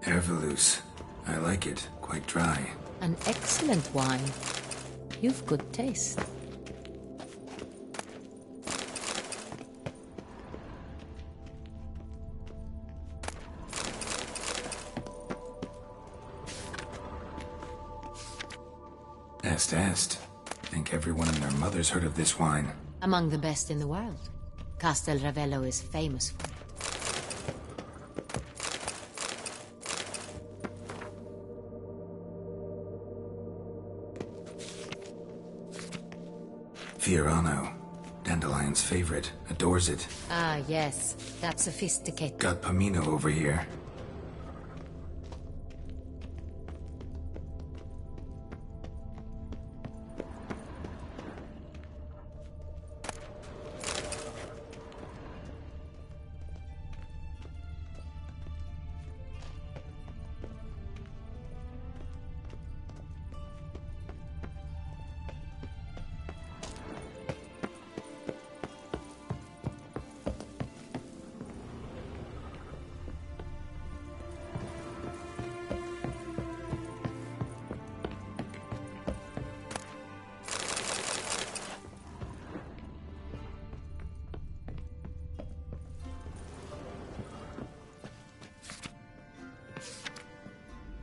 S1: Herveloos. I like it. Quite dry.
S18: An excellent wine. You've good taste.
S1: Est. Think everyone and their mother's heard of this wine.
S18: Among the best in the world. Castel Ravello is famous for it.
S1: Fiorano. Dandelion's favorite. Adores it.
S18: Ah, yes. That's sophisticated.
S1: Got Pomino over here.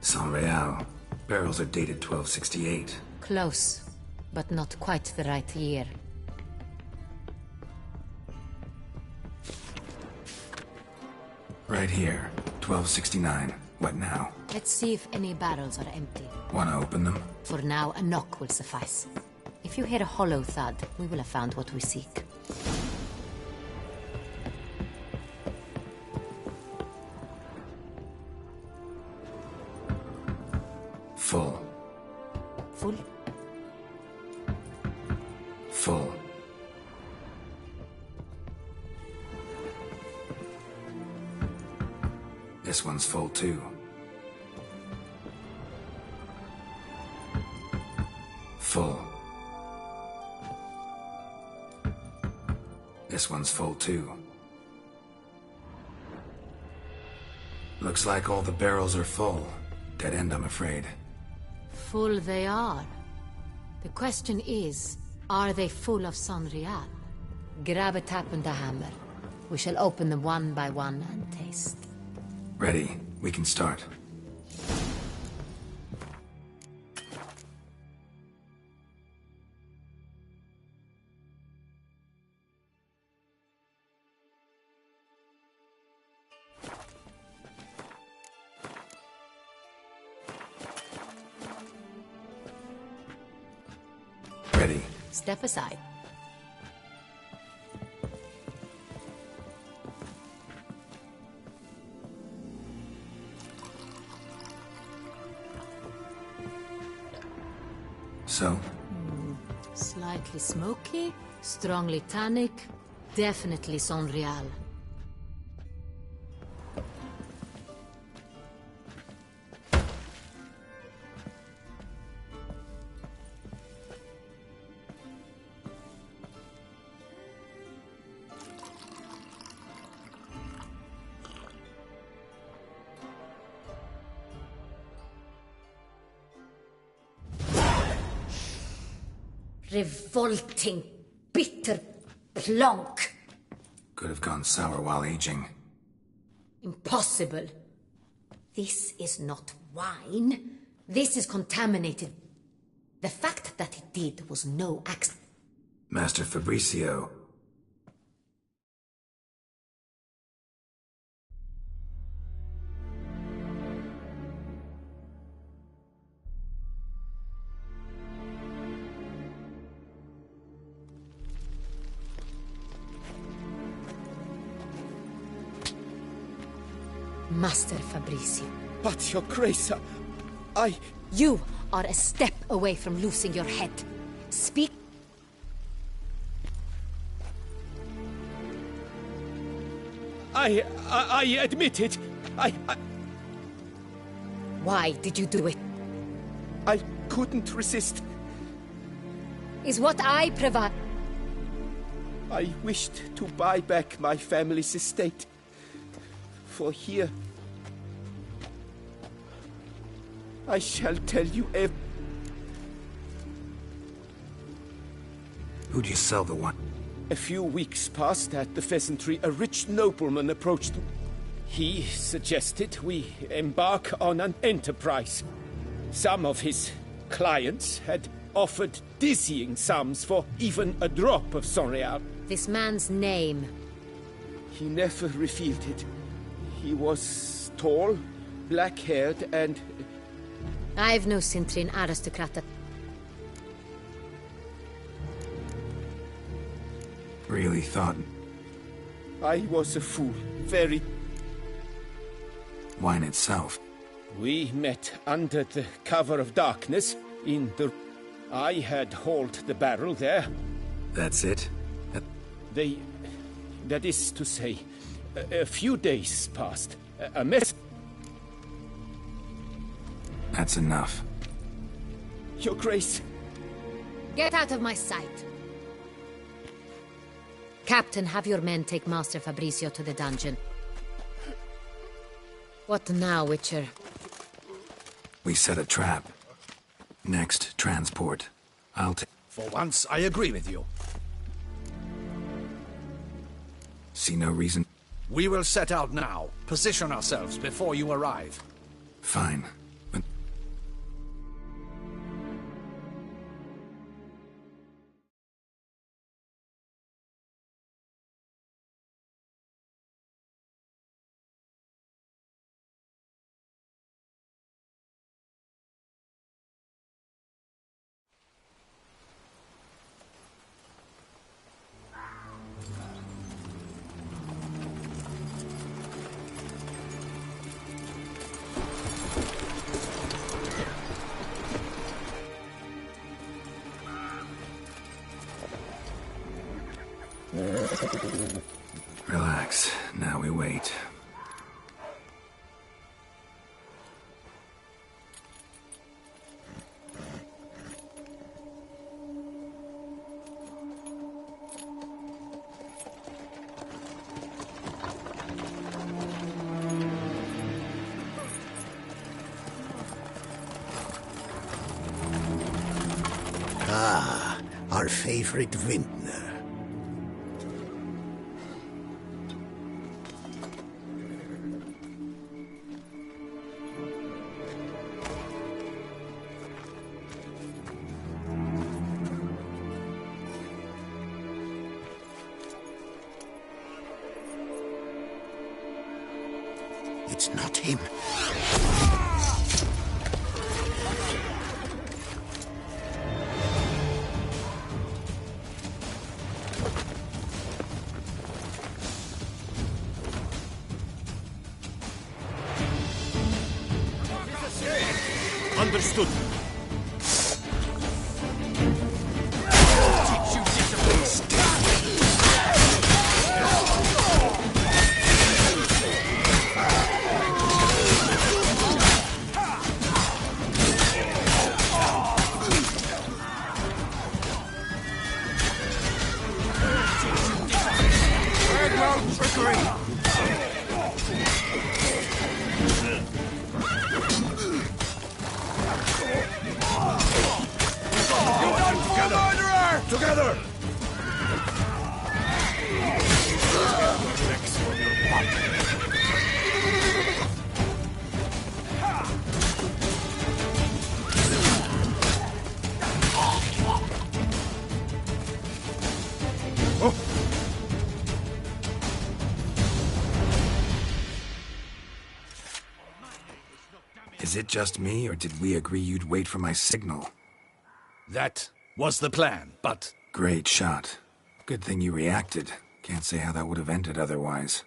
S1: San Real. Barrels are dated 1268.
S18: Close, but not quite the right year.
S1: Right here. 1269. What now?
S18: Let's see if any barrels are empty.
S1: Wanna open them?
S18: For now, a knock will suffice. If you hear a hollow thud, we will have found what we seek.
S1: Full.
S18: Full?
S1: Full. This one's full too. Full. This one's full too. Looks like all the barrels are full. Dead end, I'm afraid.
S18: Full they are. The question is, are they full of Sonreal? Grab a tap and a hammer. We shall open them one by one and taste.
S1: Ready. We can start. Ready.
S18: Step aside.
S1: So?
S18: Slightly smoky, strongly tannic, definitely Sonreal. Revolting, bitter plonk.
S1: Could have gone sour while aging.
S18: Impossible. This is not wine. This is contaminated. The fact that it did was no accident.
S1: Master Fabricio.
S18: Master Fabricio.
S14: But, Your Grace, I...
S18: You are a step away from losing your head. Speak.
S14: I admit it.
S18: Why did you do it?
S14: I couldn't resist.
S18: Is what I provide.
S14: I wished to buy back my family's estate. For here, I shall tell you
S1: Who'd you sell the wine?
S14: A few weeks past at the pheasantry, a rich nobleman approached. He suggested we embark on an enterprise. Some of his clients had offered dizzying sums for even a drop of Sonreal.
S18: This man's name?
S14: He never revealed it. He was tall, black-haired, and...
S18: I've no Cintrin aristocrat.
S1: Really thought...
S14: I was a fool, very...
S1: Wine itself.
S14: We met under the cover of darkness in the... I had hauled the barrel there.
S1: That's it?
S14: That is to say... A few days passed. A mess...
S1: That's enough.
S14: Your Grace.
S18: Get out of my sight. Captain, have your men take Master Fabricio to the dungeon. What now, Witcher?
S1: We set a trap. Next, transport. I'll take...
S16: For once, I agree with you.
S1: See no reason...
S16: We will set out now. Position ourselves before you arrive.
S1: Fine. But... Relax. Now we wait.
S2: favorite vintner.
S6: It's not him.
S3: Understood.
S6: Together!
S1: Is it just me, or did we agree you'd wait for my signal?
S16: That was the plan, but...
S1: Great shot. Good thing you reacted. Can't say how that would have ended otherwise.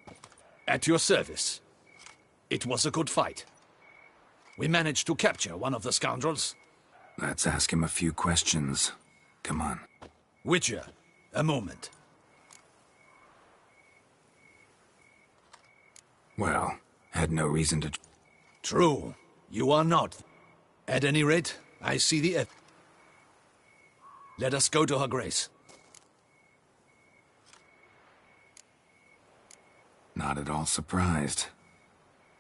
S16: At your service. It was a good fight. We managed to capture one of the scoundrels.
S1: Let's ask him a few questions. Come on.
S16: Witcher, a moment.
S1: Well, had no reason to...
S16: True. You are not. At any rate, I see the... Let us go to her grace.
S1: Not at all surprised.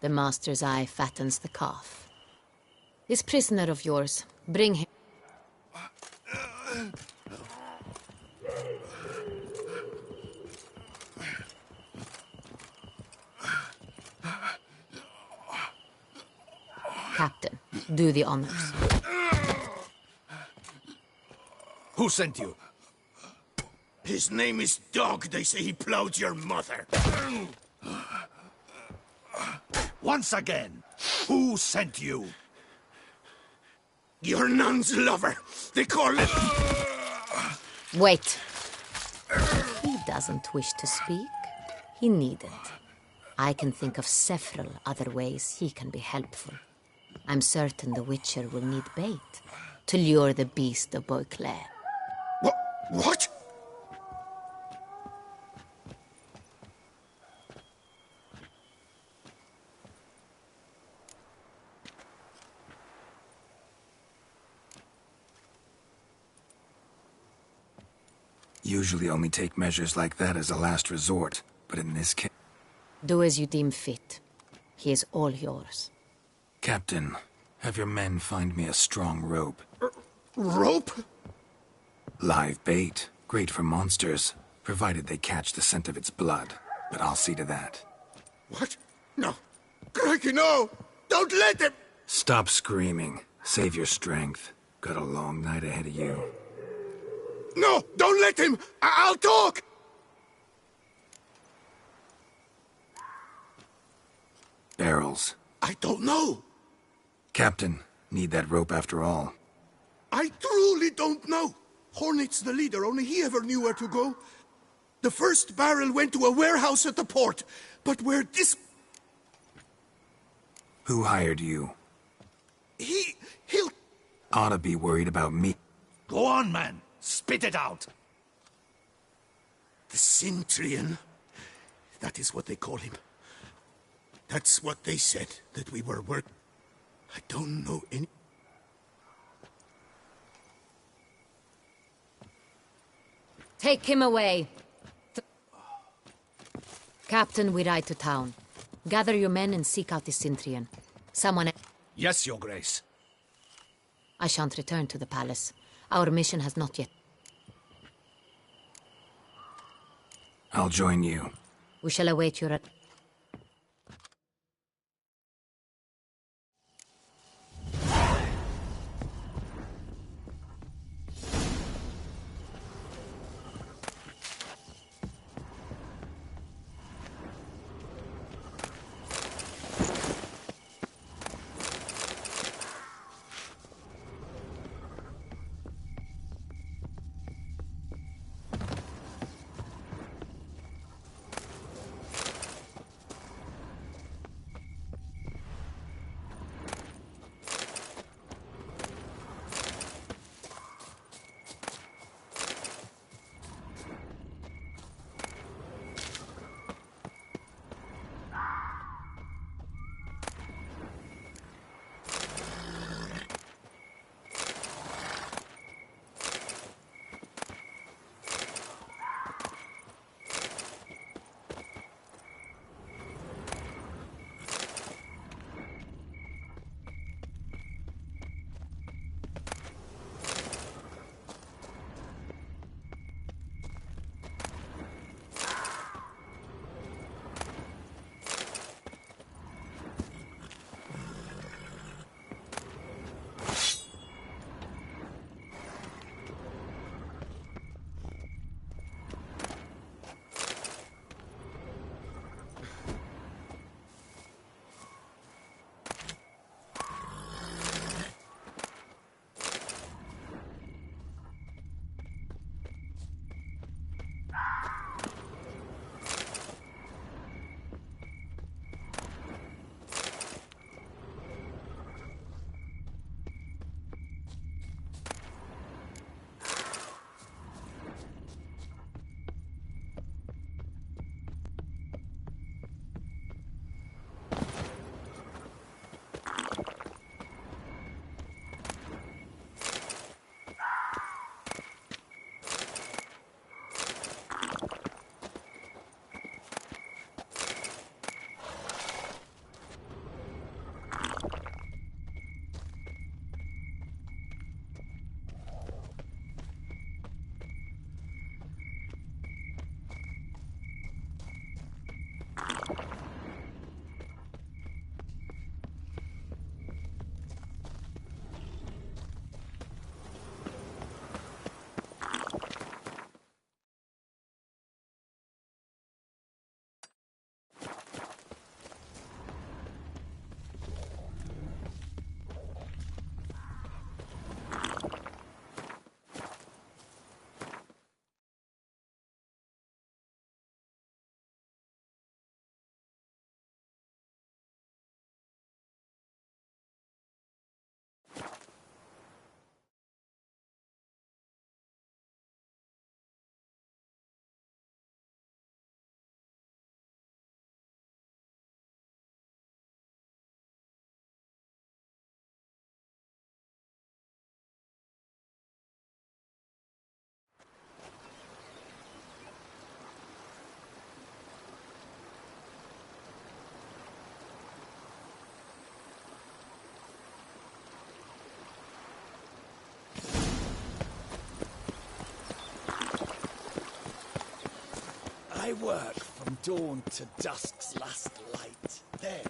S18: The master's eye fattens the calf. This prisoner of yours, bring him. Captain, do the honors.
S16: Who sent you?
S3: His name is Dog. They say he plowed your mother.
S16: Once again, who sent you?
S3: Your nun's lover. They call it...
S18: Wait. He doesn't wish to speak. He needn't. I can think of several other ways he can be helpful. I'm certain the Witcher will need bait to lure the beast of Beauclair.
S3: What?
S1: Usually only take measures like that as a last resort, but in this case...
S18: Do as you deem fit. He is all yours.
S1: Captain, have your men find me a strong rope.
S3: Rope?
S1: Live bait. Great for monsters, provided they catch the scent of its blood. But I'll see to that.
S3: What? No. Crikey, no! Don't let him!
S1: Stop screaming. Save your strength. Got a long night ahead of you.
S3: No! Don't let him! I'll talk!
S1: Barrels.
S3: I don't know.
S1: Captain, need that rope after all.
S3: I truly don't know. Hornet's the leader, only he ever knew where to go. The first barrel went to a warehouse at the port, but where this...
S1: Who hired you?
S3: He'll...
S1: Ought to be worried about me.
S16: Go on, man. Spit it out.
S3: The Centurion. That is what they call him. That's what they said, that we were worth... I don't know any...
S18: Take him away. Captain, we ride to town. Gather your men and seek out the Centurion. Someone...
S16: Yes, your grace.
S18: I shan't return to the palace. Our mission has not yet...
S1: I'll join you.
S18: We shall await your...
S16: I work from dawn to dusk's last light. Then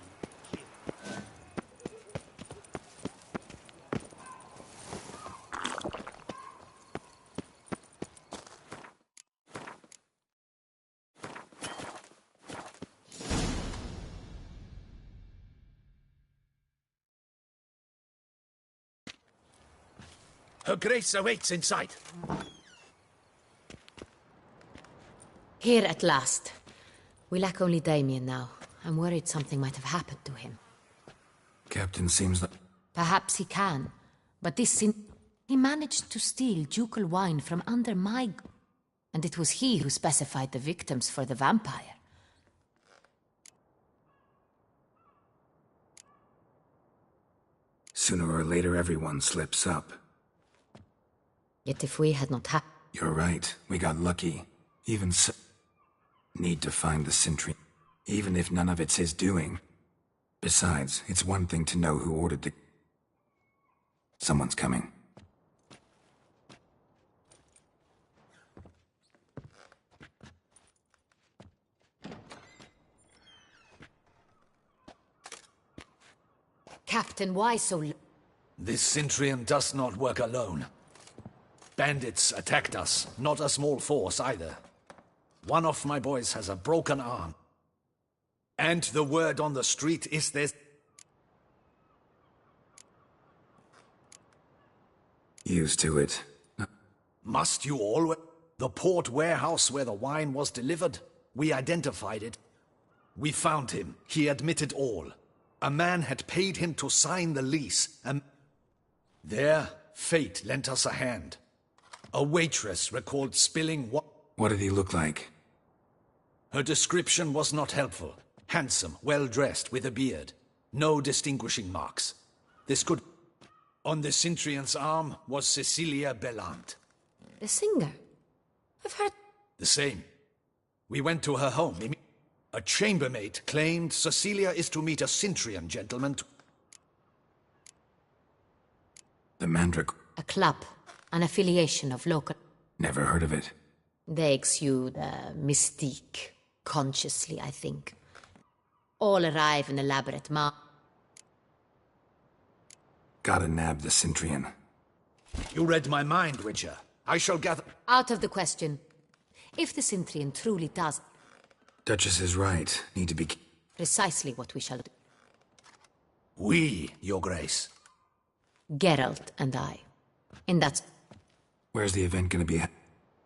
S16: Her Grace awaits inside.
S18: Here at last. We lack only Damien now. I'm worried something might have happened to him.
S1: Captain seems like...
S18: Perhaps he can. But he managed to steal ducal wine from under my... And it was he who specified the victims for the vampire.
S1: Sooner or later everyone slips up.
S18: Yet if we had not had...
S1: You're right. We got lucky. Even so... Need to find the sentry. Even if none of it's his doing. Besides, it's one thing to know who ordered the... Someone's coming.
S18: Captain, why so...
S16: This Centurion does not work alone. Bandits attacked us, not a small force either. One of my boys has a broken arm. And the word on the street is this...
S1: Used to it.
S16: Must you always... The port warehouse where the wine was delivered, we identified it. We found him. He admitted all. A man had paid him to sign the lease, and... There, fate lent us a hand. A waitress recalled spilling what...
S1: What did he look like?
S16: Her description was not helpful. Handsome, well-dressed, with a beard. No distinguishing marks. This could... On the Centurion's arm was Cecilia Bellant.
S18: The singer? I've heard...
S16: The same. We went to her home. A chambermaid claimed Cecilia is to meet a Centurion gentleman to...
S1: The Mandrake...
S18: A club. An affiliation of local...
S1: Never heard of it.
S18: They exude mystique. Consciously, I think. All arrive in elaborate
S1: Gotta nab the Centurion.
S16: You read my mind, Witcher. I shall gather...
S18: Out of the question. If the Centurion truly does...
S1: Duchess is right. Need to be...
S18: Precisely what we shall do.
S16: We, Your Grace.
S18: Geralt and I. And that's...
S1: Where's the event gonna be?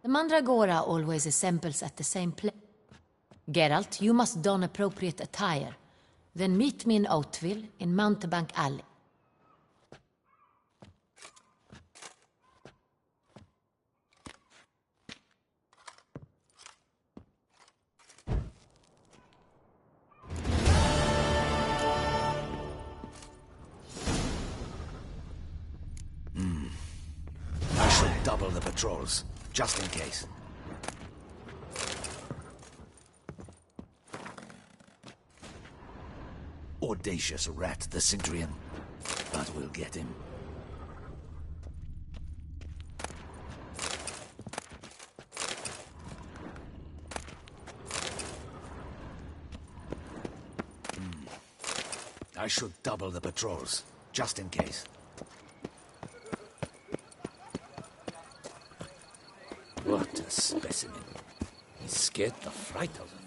S18: The Mandragora always assembles at the same place. Geralt, you must don appropriate attire. Then meet me in Oatville, in Mountebank Alley.
S16: I should double the patrols, just in case. Audacious rat, the Centurion. But we'll get him. I should double the patrols, just in case. What a specimen. He scared the fright out of me.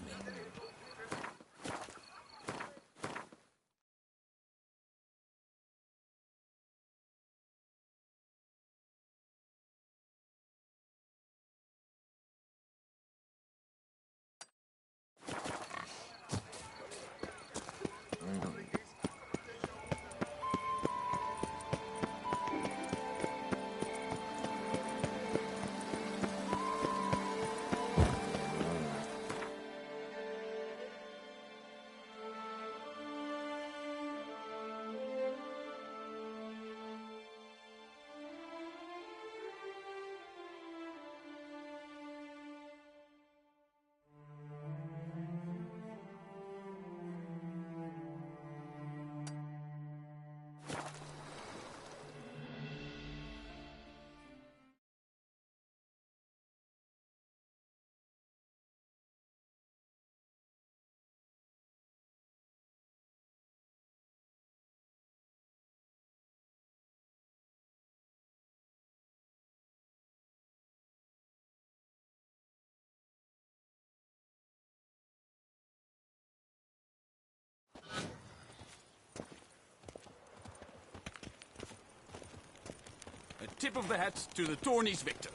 S20: Tip of the hat to the tourney's victor.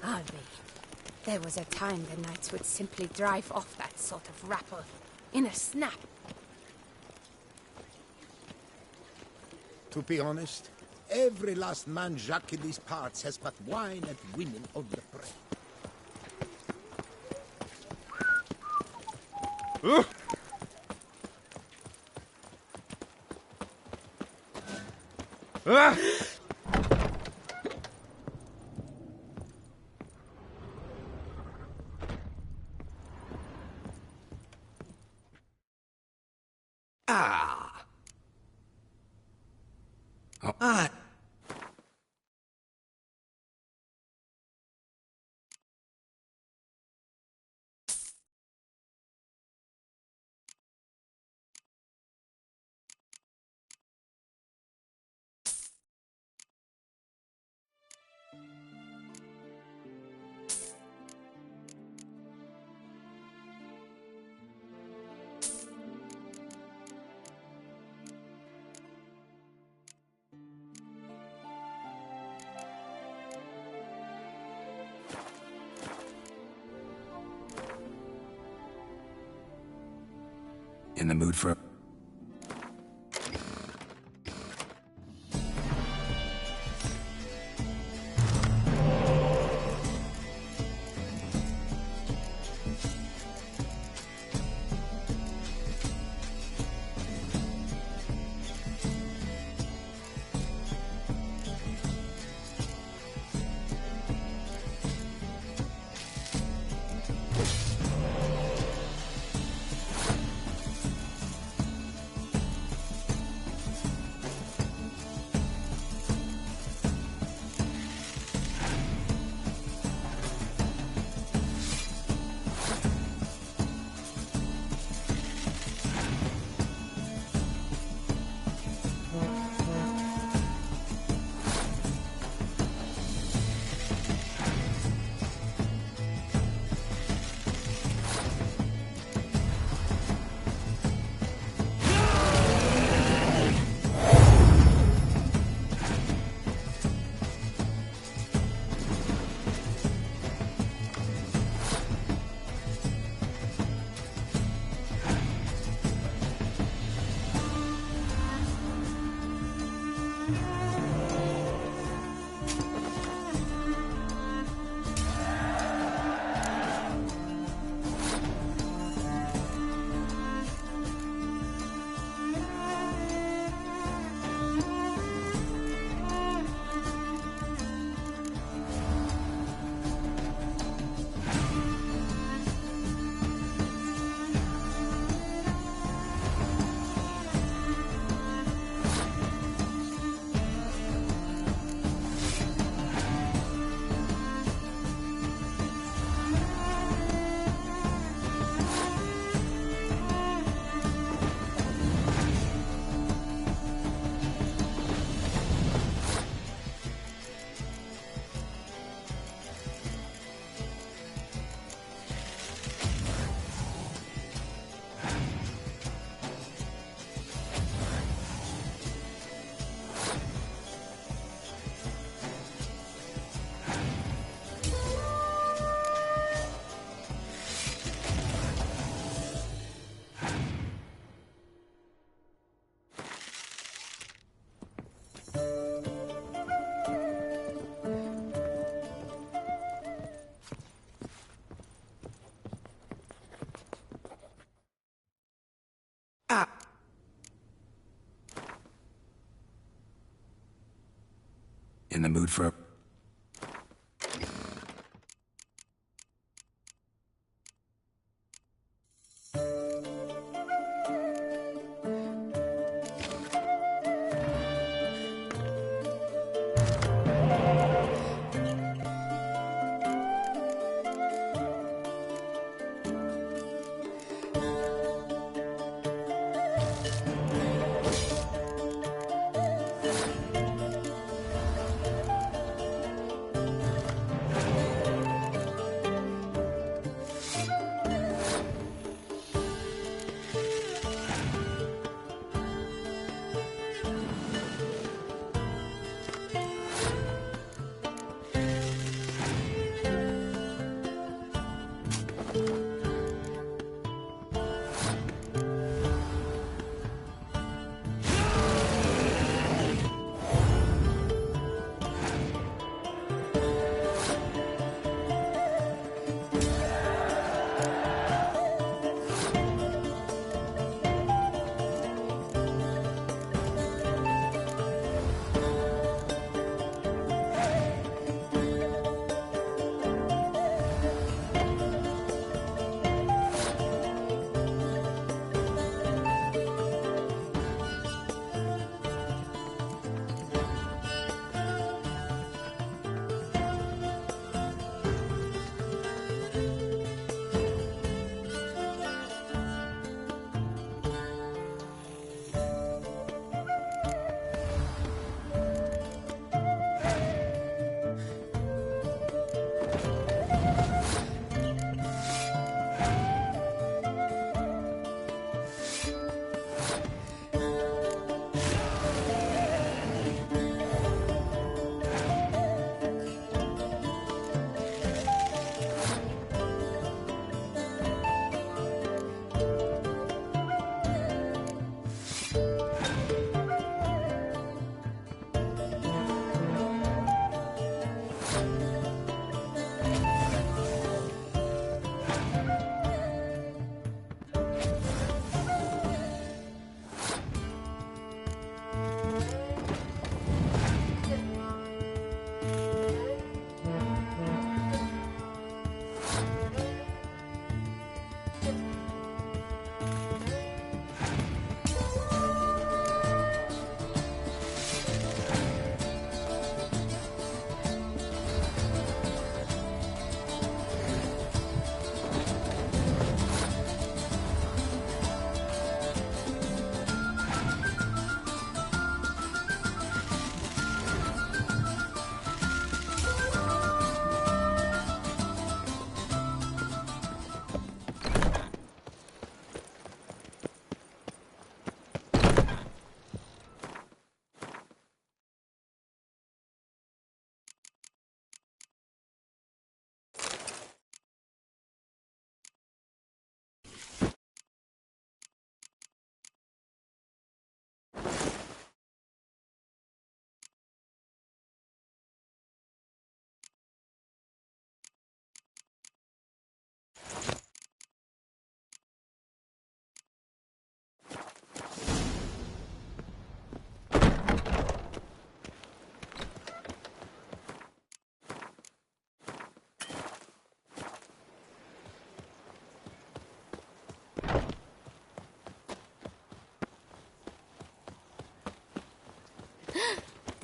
S11: I'll be. There was a time the knights would simply drive off that sort of rabble in a snap.
S6: To be honest, every last man Jacques in these parts has but wine and women on the brain.
S1: In the mood for... In the mood for...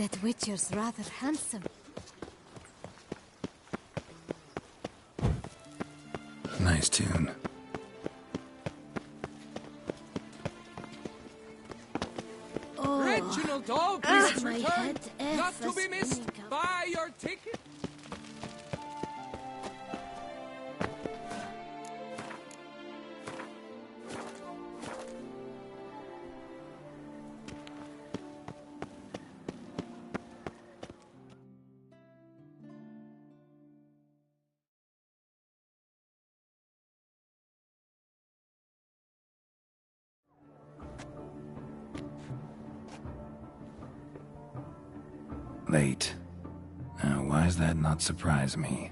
S10: That Witcher's rather handsome.
S1: Nice tune.
S10: Oh,
S20: Reginald Dalby's
S10: my
S20: return.
S10: head
S20: Not to be missed. Buy your ticket.
S1: Late. Why does that not surprise me?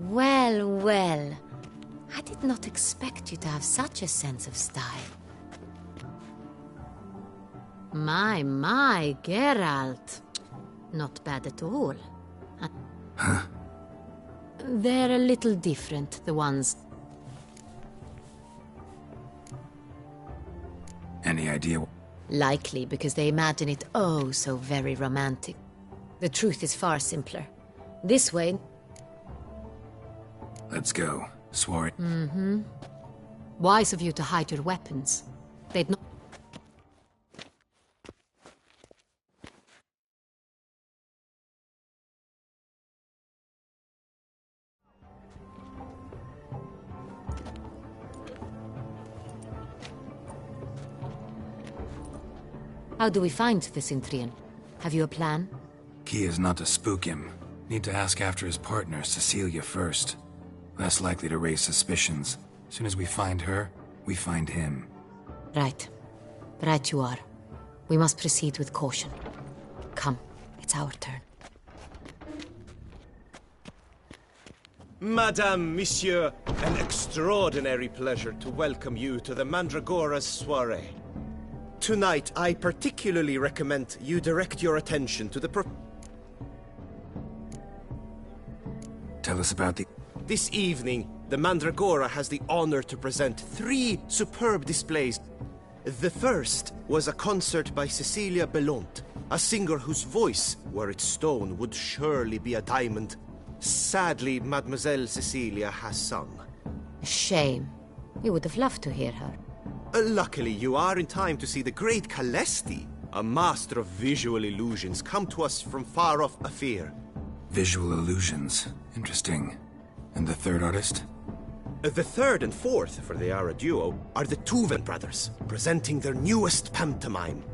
S18: Well, well. I did not expect you to have such a sense of style. My, Geralt. Not bad at all.
S1: Huh?
S18: They're a little different, the ones...
S1: Any idea?
S18: Likely because they imagine it oh so very romantic. The truth is far simpler. This way...
S1: Let's go. Swore it.
S18: Mm-hmm. Wise of you to hide your weapons. They'd not... How do we find the Cintrian? Have you a plan?
S1: Key is not to spook him. Need to ask after his partner, Cecilia, first. Less likely to raise suspicions. As soon as we find her, we find him.
S18: Right. Right you are. We must proceed with caution. Come, it's our turn.
S14: Madame, Monsieur, an extraordinary pleasure to welcome you to the Mandragora's soiree. Tonight, I particularly recommend you direct your attention to the
S1: Tell us about the...
S14: This evening, the Mandragora has the honor to present 3 superb displays. The first was a concert by Cecilia Belont, a singer whose voice, were it stone, would surely be a diamond. Sadly, Mademoiselle Cecilia has sung.
S18: Shame. We would have loved to hear her.
S14: Luckily, you are in time to see the great Calesti, a master of visual illusions, come to us from far off Afir.
S1: Visual illusions. Interesting. And the third artist?
S14: The third and fourth, for they are a duo, are the Tuven brothers, presenting their newest pantomime.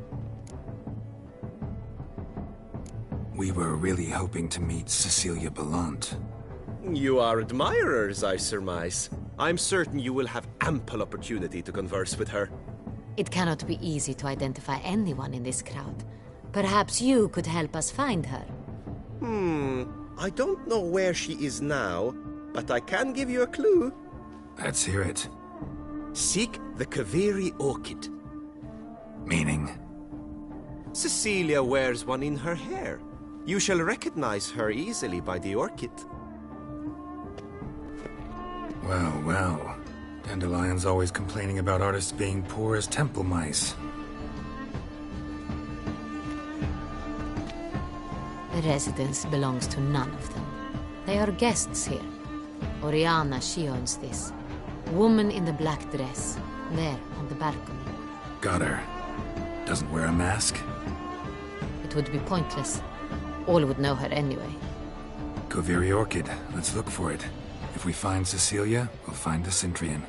S1: We were really hoping to meet Cecilia Belont.
S14: You are admirers, I surmise. I'm certain you will have ample opportunity to converse with her.
S18: It cannot be easy to identify anyone in this crowd. Perhaps you could help us find her.
S14: I don't know where she is now, but I can give you a clue.
S1: Let's hear it.
S14: Seek the Kaveri orchid.
S1: Meaning?
S14: Cecilia wears one in her hair. You shall recognize her easily by the orchid.
S1: Well, well. Dandelion's always complaining about artists being poor as temple mice.
S18: The residence belongs to none of them. They are guests here. Oriana, she owns this. Woman in the black dress. There, on the balcony.
S1: Got her. Doesn't wear a mask?
S18: It would be pointless. All would know her anyway.
S1: Kaveri orchid. Let's look for it. If we find Cecilia, we'll find the Cintrian.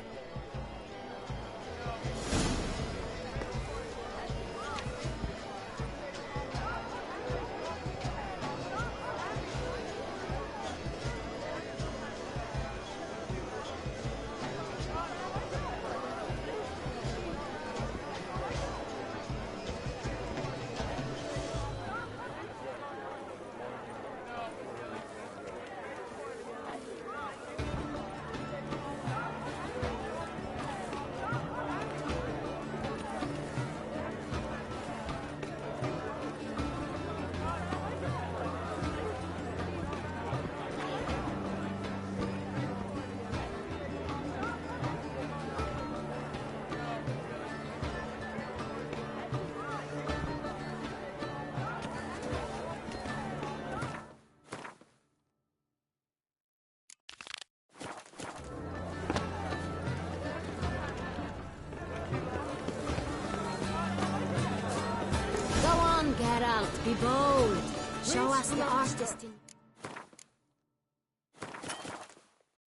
S10: Geralt, be bold. Show us the artist in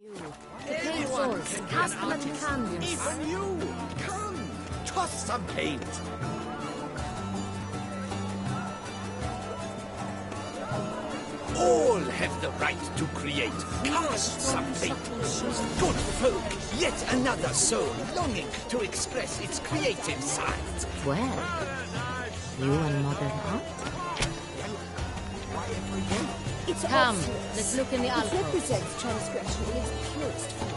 S10: you. The paintballs, cast them at the canvas.
S6: Even you! Come, toss some paint! All have the right to create. Cast some paint. Good folk, yet another soul longing to express its creative side.
S18: Well, you and Mother Art?
S5: It's
S18: Come,
S5: obvious.
S18: let's look in the
S5: It
S18: alcove.
S5: represents transgression in its purest form.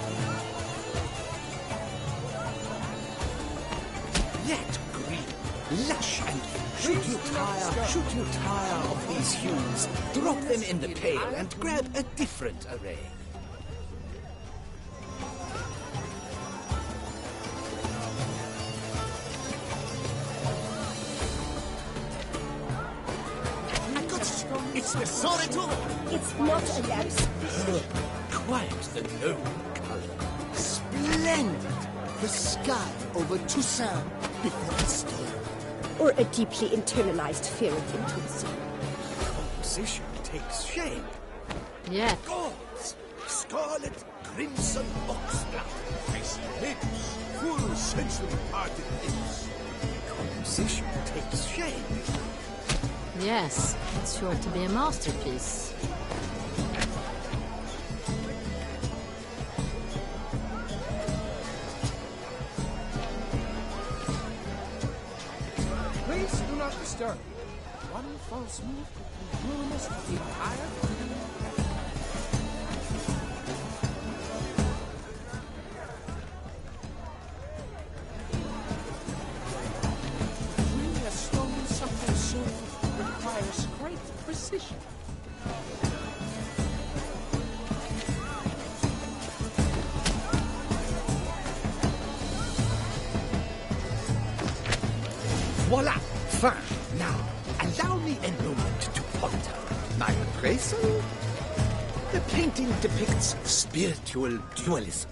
S6: Yet green, lush and should you tire of these hues, drop them in the pail and grab a different array. It's the Soritor!
S5: It's not a lapse.
S6: Quite the noble color. Splendid! The sky over Toussaint before the storm.
S5: Or a deeply internalized fear of intimacy.
S6: Composition takes shape.
S18: Yes.
S6: Golds, scarlet, crimson oxblood, face lips, full sensually parted lips. Composition takes shape.
S18: Yes, it's sure to be a masterpiece.
S6: Please do not disturb. One false move could ruin us the entire. We have stolen something so requires great precision. Voila! Fine. Now, allow me a moment to ponder. My appraisal? The painting depicts spiritual dualism.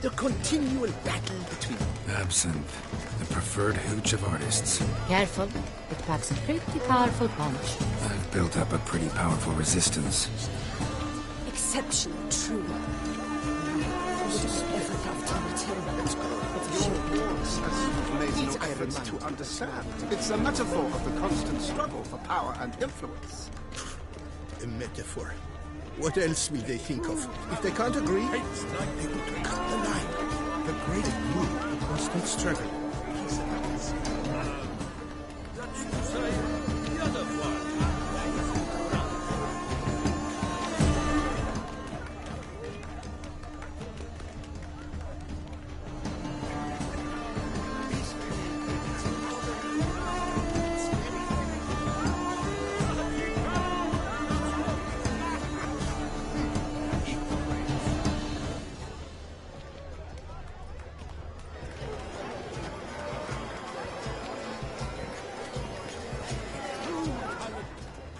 S6: The continual battle between...
S1: Absinthe, the preferred hooch of artists.
S18: Careful, it packs a pretty powerful punch.
S1: I've built up a pretty powerful resistance.
S5: Exceptional, true. I would have ever loved to return. Let's go.
S21: Made no effort to understand. It's a metaphor of the constant struggle for power and influence.
S3: A metaphor. What else will they think of? If they can't agree, they would cut the line. The great rule of constant struggle.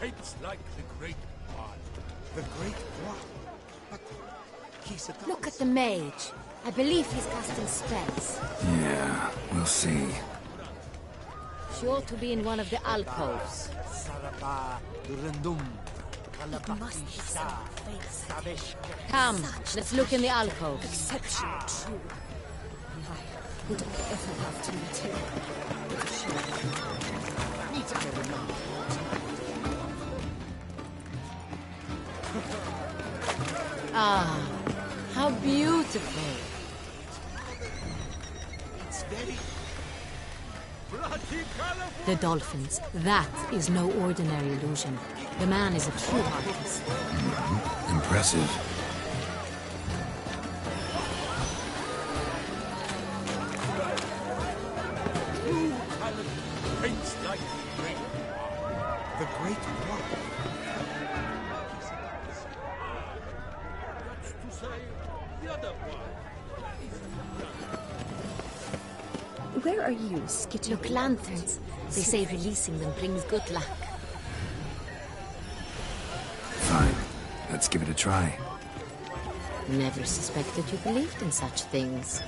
S6: It's like the Great One. The Great One? But he's a...
S10: Look at the mage. I believe he's casting spells.
S1: Yeah, we'll see.
S18: Sure to be in one of the alcoves.
S5: It must be some face.
S18: Come, let's look in the alcove.
S5: Exceptional, true. I would have ever loved to return.
S18: Ah, how beautiful.
S6: It's very...
S18: The dolphins. That is no ordinary illusion. The man is a true artist.
S1: Impressive.
S6: Paints like the Great One. The Great One. That's to say, the other one.
S5: Where are you, skittering?
S18: Look, lanterns. They say releasing them brings good luck.
S1: Fine. Let's give it a try.
S18: Never suspected you believed in such things.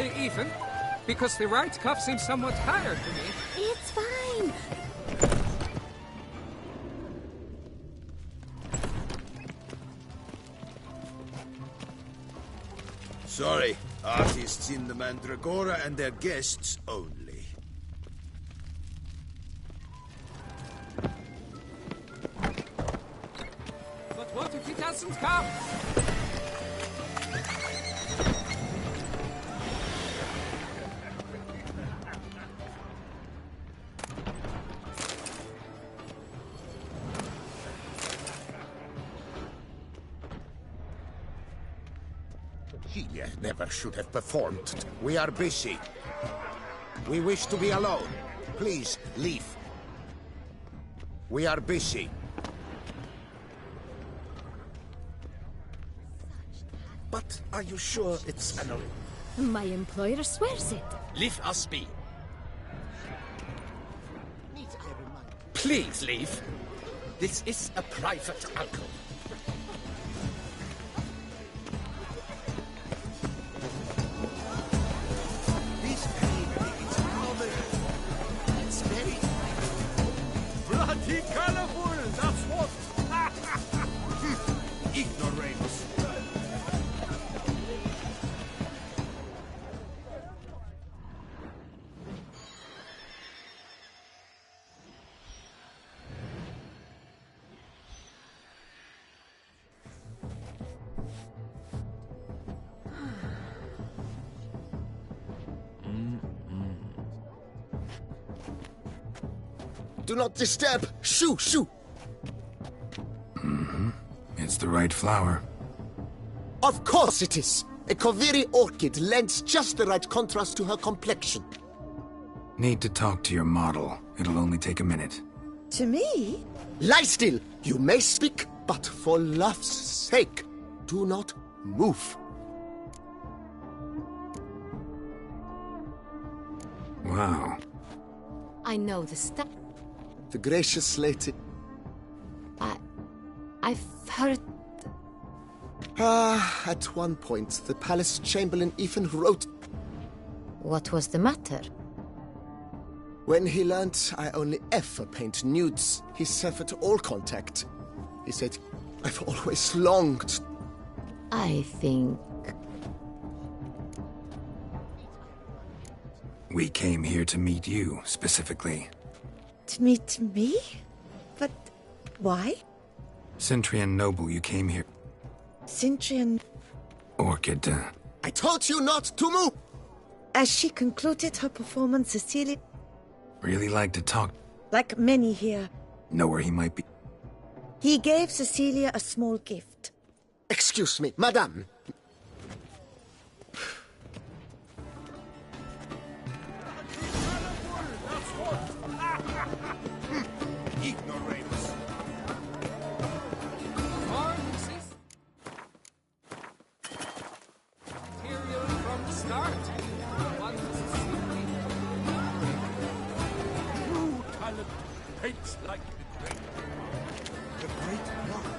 S8: they even? Because the right cuff seems somewhat higher to me.
S5: It's fine.
S22: Sorry, artists in the Mandragora and their guests only.
S8: But what if he doesn't come?
S19: He never should have performed. We are busy. We wish to be alone. Please, leave. We are busy.
S6: But are you sure it's an...
S5: My employer swears it.
S20: Leave us be.
S6: Please leave. This is a private alcove.
S20: It's very bloody colorful, that's what. Ignoramus.
S6: Do not disturb! Shoo! Shoo!
S1: It's the right flower.
S6: Of course it is! A Koviri orchid lends just the right contrast to her complexion.
S1: Need to talk to your model. It'll only take a minute.
S4: To me?
S6: Lie still! You may speak, but for love's sake, do not move.
S1: Wow.
S18: I know the stuff.
S6: The gracious lady.
S18: I've heard...
S6: At one point, the palace chamberlain even wrote...
S18: What was the matter?
S6: When he learned I only ever paint nudes, he severed all contact. He said, I've always longed.
S18: I think...
S1: We came here to meet you, specifically.
S4: To meet me? But why?
S1: Centrian noble, you came here.
S4: Centrian...
S1: Orchid,
S6: I told you not to move!
S4: As she concluded her performance, Cecilia...
S1: really like to talk.
S4: Like many here.
S1: Know where he might be.
S4: He gave Cecilia a small gift.
S6: Excuse me, madame.
S20: Ignoramus.
S8: Material from the start. One
S20: True talent paints like the great. The great one.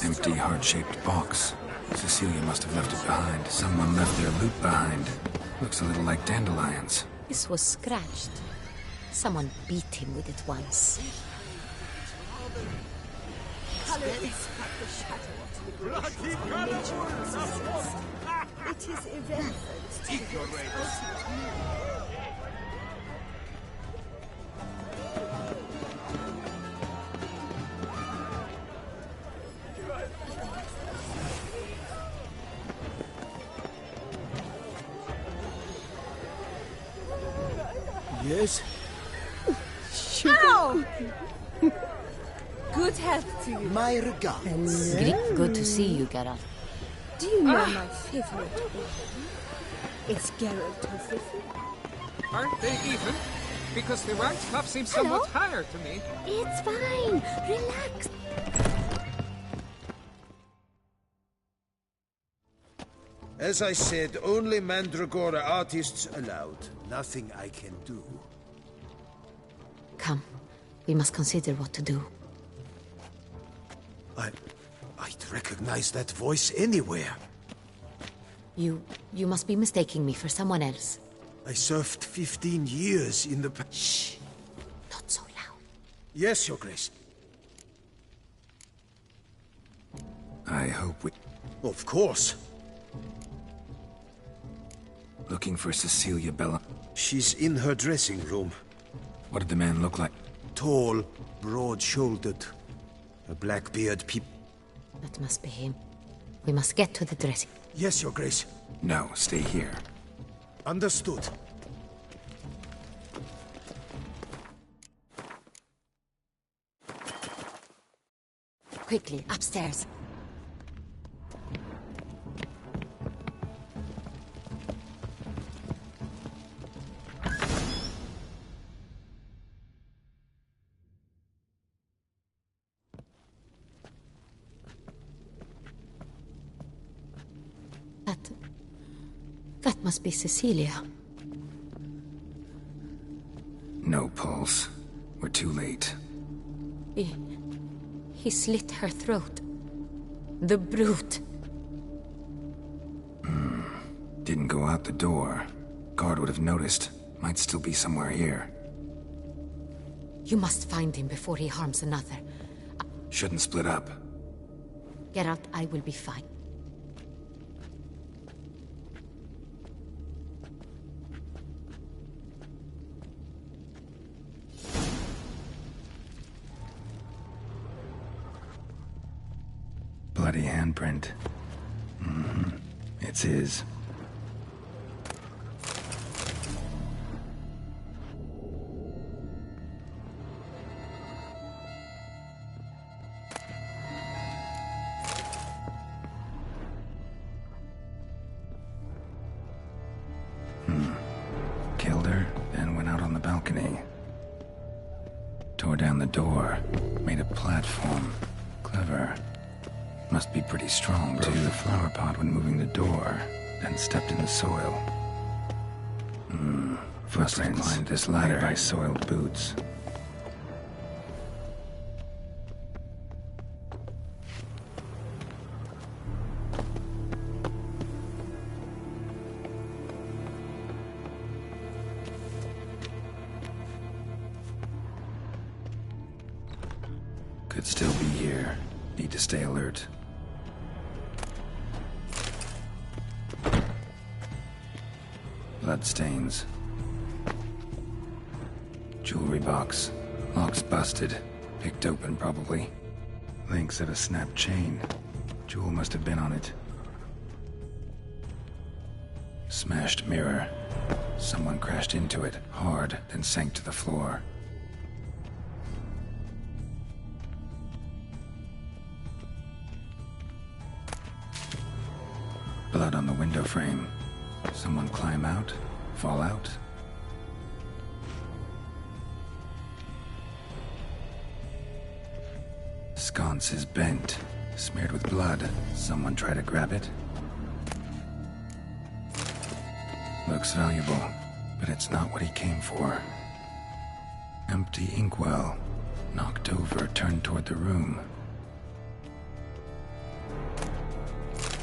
S1: Empty, heart-shaped box. Cecilia must have left it behind. Someone left their loot behind. Looks a little like dandelions.
S18: This was scratched. Someone beat him with it once.
S11: Color is but the shadow of the nature of existence. It is irrelevant to the ultimate meaning.
S6: Yes?
S11: Ow! Good health to you.
S6: My regards.
S18: Good to see you, Geralt.
S11: Do you know my favorite book? It's Geralt of Rivia.
S8: Aren't they even? Because the right cuff seems somewhat higher to me.
S5: It's fine. Relax.
S22: As I said, only Mandragora artists allowed. Nothing I can do.
S18: Come. We must consider what to do.
S16: I'd recognize that voice anywhere.
S18: You must be mistaking me for someone else.
S22: I served 15 years in the...
S18: Shh! Not so loud.
S22: Yes, Your Grace.
S1: I hope we...
S22: Of course.
S1: Looking for Cecilia Bella.
S22: She's in her dressing room.
S1: What did the man look like?
S22: Tall, broad-shouldered. A black beard
S18: That must be him. We must get to the dressing.
S22: Yes, Your Grace.
S1: No, stay here.
S22: Understood.
S18: Quickly, upstairs. That must be Cecilia.
S1: No pulse. We're too late.
S18: He slit her throat. The brute.
S1: Didn't go out the door. Guard would have noticed. Might still be somewhere here.
S18: You must find him before he harms another.
S1: Shouldn't split up.
S18: Get out, I will be fine.
S1: Bloody handprint. It's his. Killed her, then went out on the balcony. Tore down the door, made a platform. Clever. Must be pretty strong, too. The flower pot when moving the door, then stepped in the soil. Must have climbed this ladder by soiled boots. Could still be here. Need to stay alert. Bloodstains. Jewelry box. Lock's busted. Picked open, probably. Links of a snapped chain. Jewel must have been on it. Smashed mirror. Someone crashed into it, hard, then sank to the floor. Blood on the window frame. Someone climb out? Fall out? Sconce is bent, smeared with blood. Someone try to grab it? Looks valuable, but it's not what he came for. Empty inkwell. Knocked over, turned toward the room.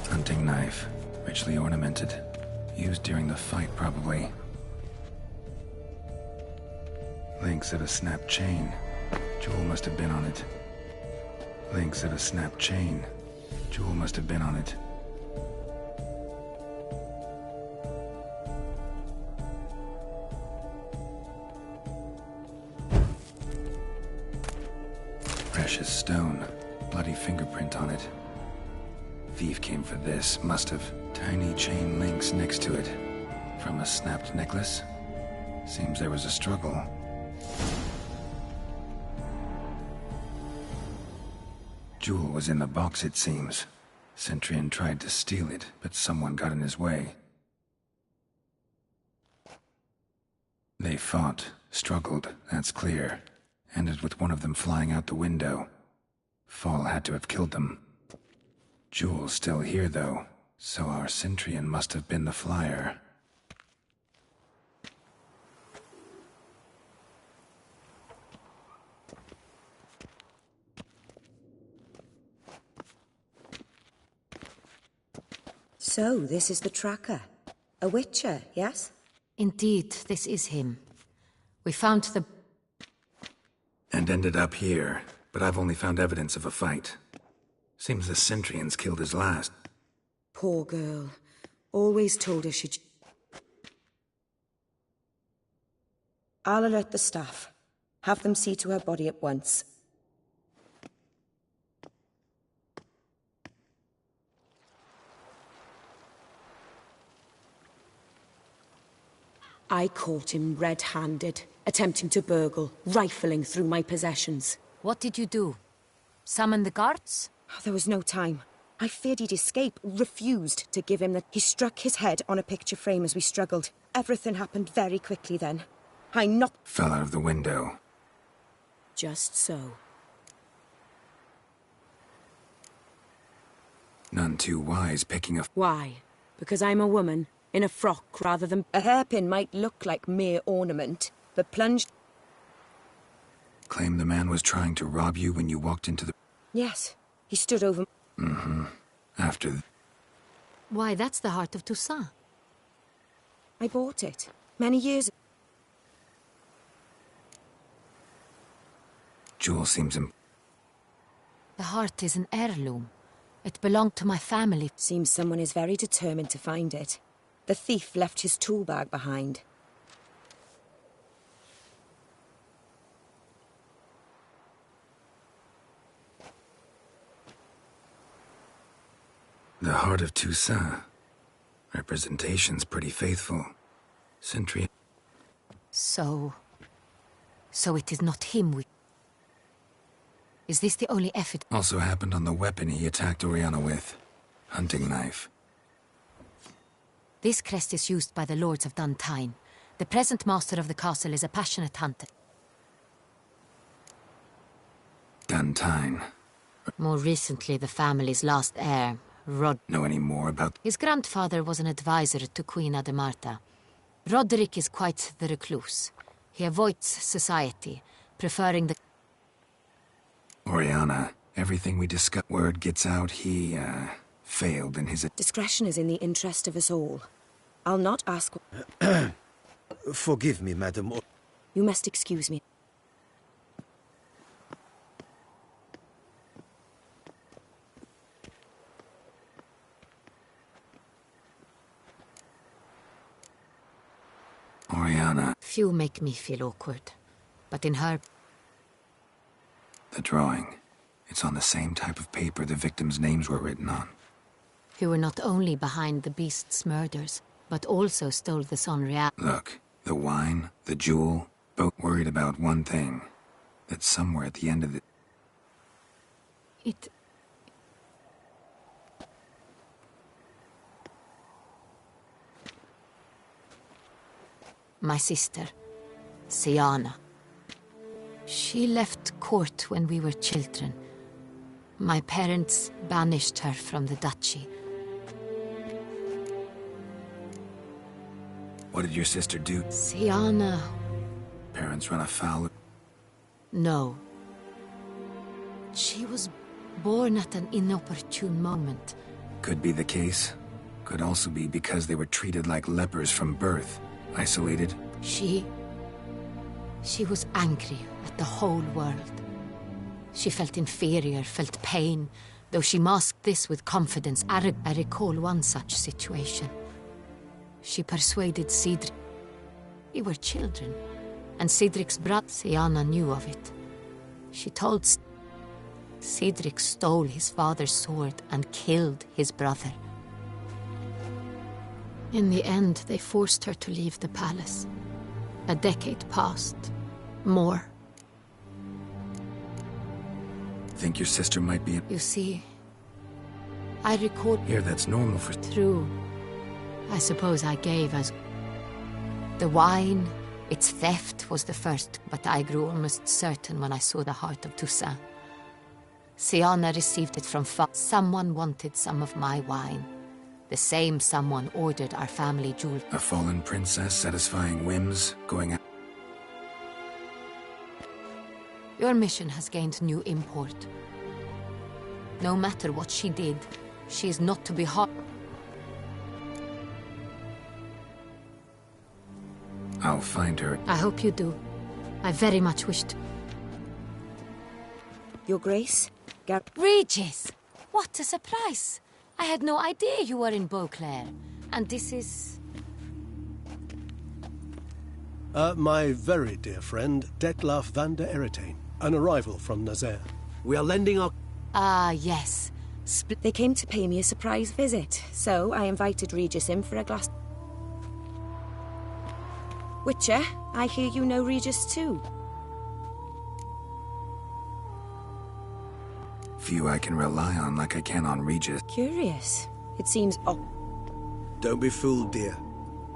S1: Hunting knife. Richly ornamented. Used during the fight, probably. Links of a snapped chain. Jewel must have been on it. Links of a snapped chain. Jewel must have been on it. Precious stone. Bloody fingerprint on it. Thief came for this, must have. Tiny chain links next to it. From a snapped necklace? Seems there was a struggle. Jewel was in the box, it seems. Centurion tried to steal it, but someone got in his way. They fought, struggled, that's clear. Ended with one of them flying out the window. Fall had to have killed them. Jewel's still here, though, so our Centurion must have been the flyer.
S5: So, this is the tracker. A witcher, yes?
S18: Indeed, this is him. We found the...
S1: And ended up here, but I've only found evidence of a fight. Seems the Centrians killed his last.
S5: Poor girl. Always told her she'd... I'll alert the staff. Have them see to her body at once. I caught him red-handed, attempting to burgle, rifling through my possessions.
S18: What did you do? Summon the guards?
S5: There was no time. I feared he'd escape, refused to give him the... He struck his head on a picture frame as we struggled. Everything happened very quickly then. I knocked...
S1: Fell out of the window.
S5: Just so.
S1: None too wise picking a...
S5: Why? Because I'm a woman, in a frock rather than... A hairpin might look like mere ornament, but plunged...
S1: Claim the man was trying to rob you when you walked into the...
S5: Yes, he stood over...
S1: Mm-hmm. After...
S18: Why, that's the heart of Toussaint.
S5: I bought it. Many years ago.
S1: Jewel seems
S18: The heart is an heirloom. It belonged to my family.
S5: Seems someone is very determined to find it. The thief left his tool bag behind.
S1: The heart of Toussaint. Representation's pretty faithful. Sentry...
S18: So it is not him we... Is this the only effort?
S1: Also happened on the weapon he attacked Oriana with. Hunting knife.
S18: This crest is used by the lords of Duntine. The present master of the castle is a passionate hunter.
S1: Duntine.
S18: More recently, the family's last heir, Rod...
S1: Know any more about...
S18: His grandfather was an advisor to Queen Ademarta. Roderick is quite the recluse. He avoids society, preferring the...
S1: Oriana, everything we discussed... Word gets out, he, failed in his...
S5: Discretion is in the interest of us all. I'll not ask...
S2: Forgive me, madam.
S5: You must excuse me.
S1: Oriana.
S18: Few make me feel awkward, but in her...
S1: The drawing. It's on the same type of paper the victims' names were written on.
S18: Who were not only behind the beast's murders, but also stole the Sonrial.
S1: Look, the wine, the jewel, both worried about one thing. That somewhere at the end of the...
S18: It... My sister, Siana. She left court when we were children. My parents banished her from the duchy.
S1: What did your sister do?
S18: Siana...
S1: Parents run afoul?
S18: No. She was born at an inopportune moment.
S1: Could be the case. Could also be because they were treated like lepers from birth. Isolated.
S18: She was angry at the whole world. She felt inferior, felt pain, though she masked this with confidence. I recall one such situation. She persuaded Cedric. We were children, and Cedric's brother, Siana, knew of it. She told Cedric stole his father's sword and killed his brother. In the end, they forced her to leave the palace. A decade passed. More.
S1: Think your sister might be...
S18: You see, I recall...
S1: Here, that's normal for...
S18: True. I suppose I gave as... The wine, its theft was the first, but I grew almost certain when I saw the heart of Toussaint. Siana received it from someone wanted some of my wine. The same someone ordered our family jewel.
S1: A fallen princess satisfying whims, going out...
S18: Your mission has gained new import. No matter what she did, she is not to be harmed.
S1: I'll find her.
S18: I hope you do. I very much wish to.
S5: Your Grace?
S18: Regis! What a surprise! I had no idea you were in Beauclair. And this is...
S2: My very dear friend, Detlef van der Eretain, an arrival from Nazaire. We are lending our...
S18: Ah, yes.
S5: They came to pay me a surprise visit, so I invited Regis in for a glass... Witcher, I hear you know Regis too.
S1: Few I can rely on like I can on Regis.
S5: Curious. It seems...
S2: Don't be fooled, dear.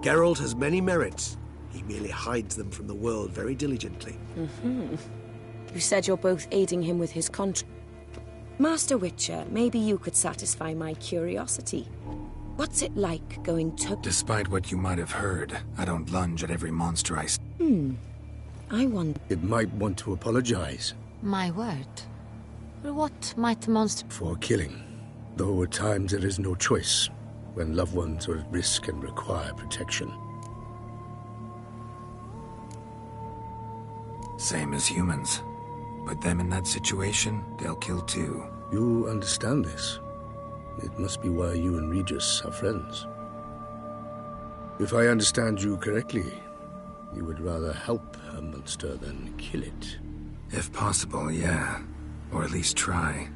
S2: Geralt has many merits. He merely hides them from the world very diligently.
S5: You said you're both aiding him with his contract. Master Witcher, maybe you could satisfy my curiosity. What's it like going to...
S1: Despite what you might have heard, I don't lunge at every monster I...
S5: I wonder...
S2: It might want to apologize.
S18: My word. What might the monster...
S2: For killing. Though at times there is no choice, when loved ones are at risk and require protection.
S1: Same as humans. Put them in that situation, they'll kill too.
S2: You understand this. It must be why you and Regis are friends. If I understand you correctly, you would rather help a monster than kill it.
S1: If possible, yeah. Or at least try.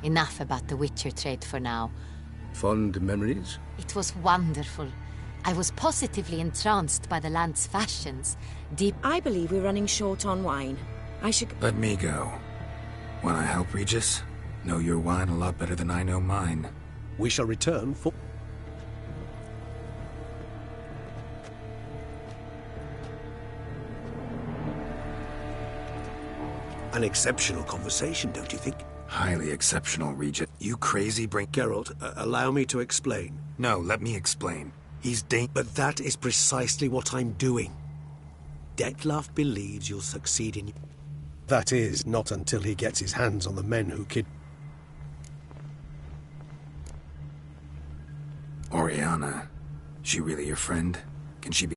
S18: Enough about the Witcher trait for now.
S2: Fond memories?
S18: It was wonderful. I was positively entranced by the land's fashions.
S5: I believe we're running short on wine. I should...
S1: Let me go. Wanna help, Regis? Know your wine a lot better than I know mine.
S2: We shall return for... An exceptional conversation, don't you think?
S1: Highly exceptional, Regis. You crazy brain...
S2: Geralt, allow me to explain.
S1: No, let me explain. He's
S2: But that is precisely what I'm doing. Detlef believes you'll succeed in... That is, not until he gets his hands on the men who kid...
S1: Oriana. She really your friend? Can she be...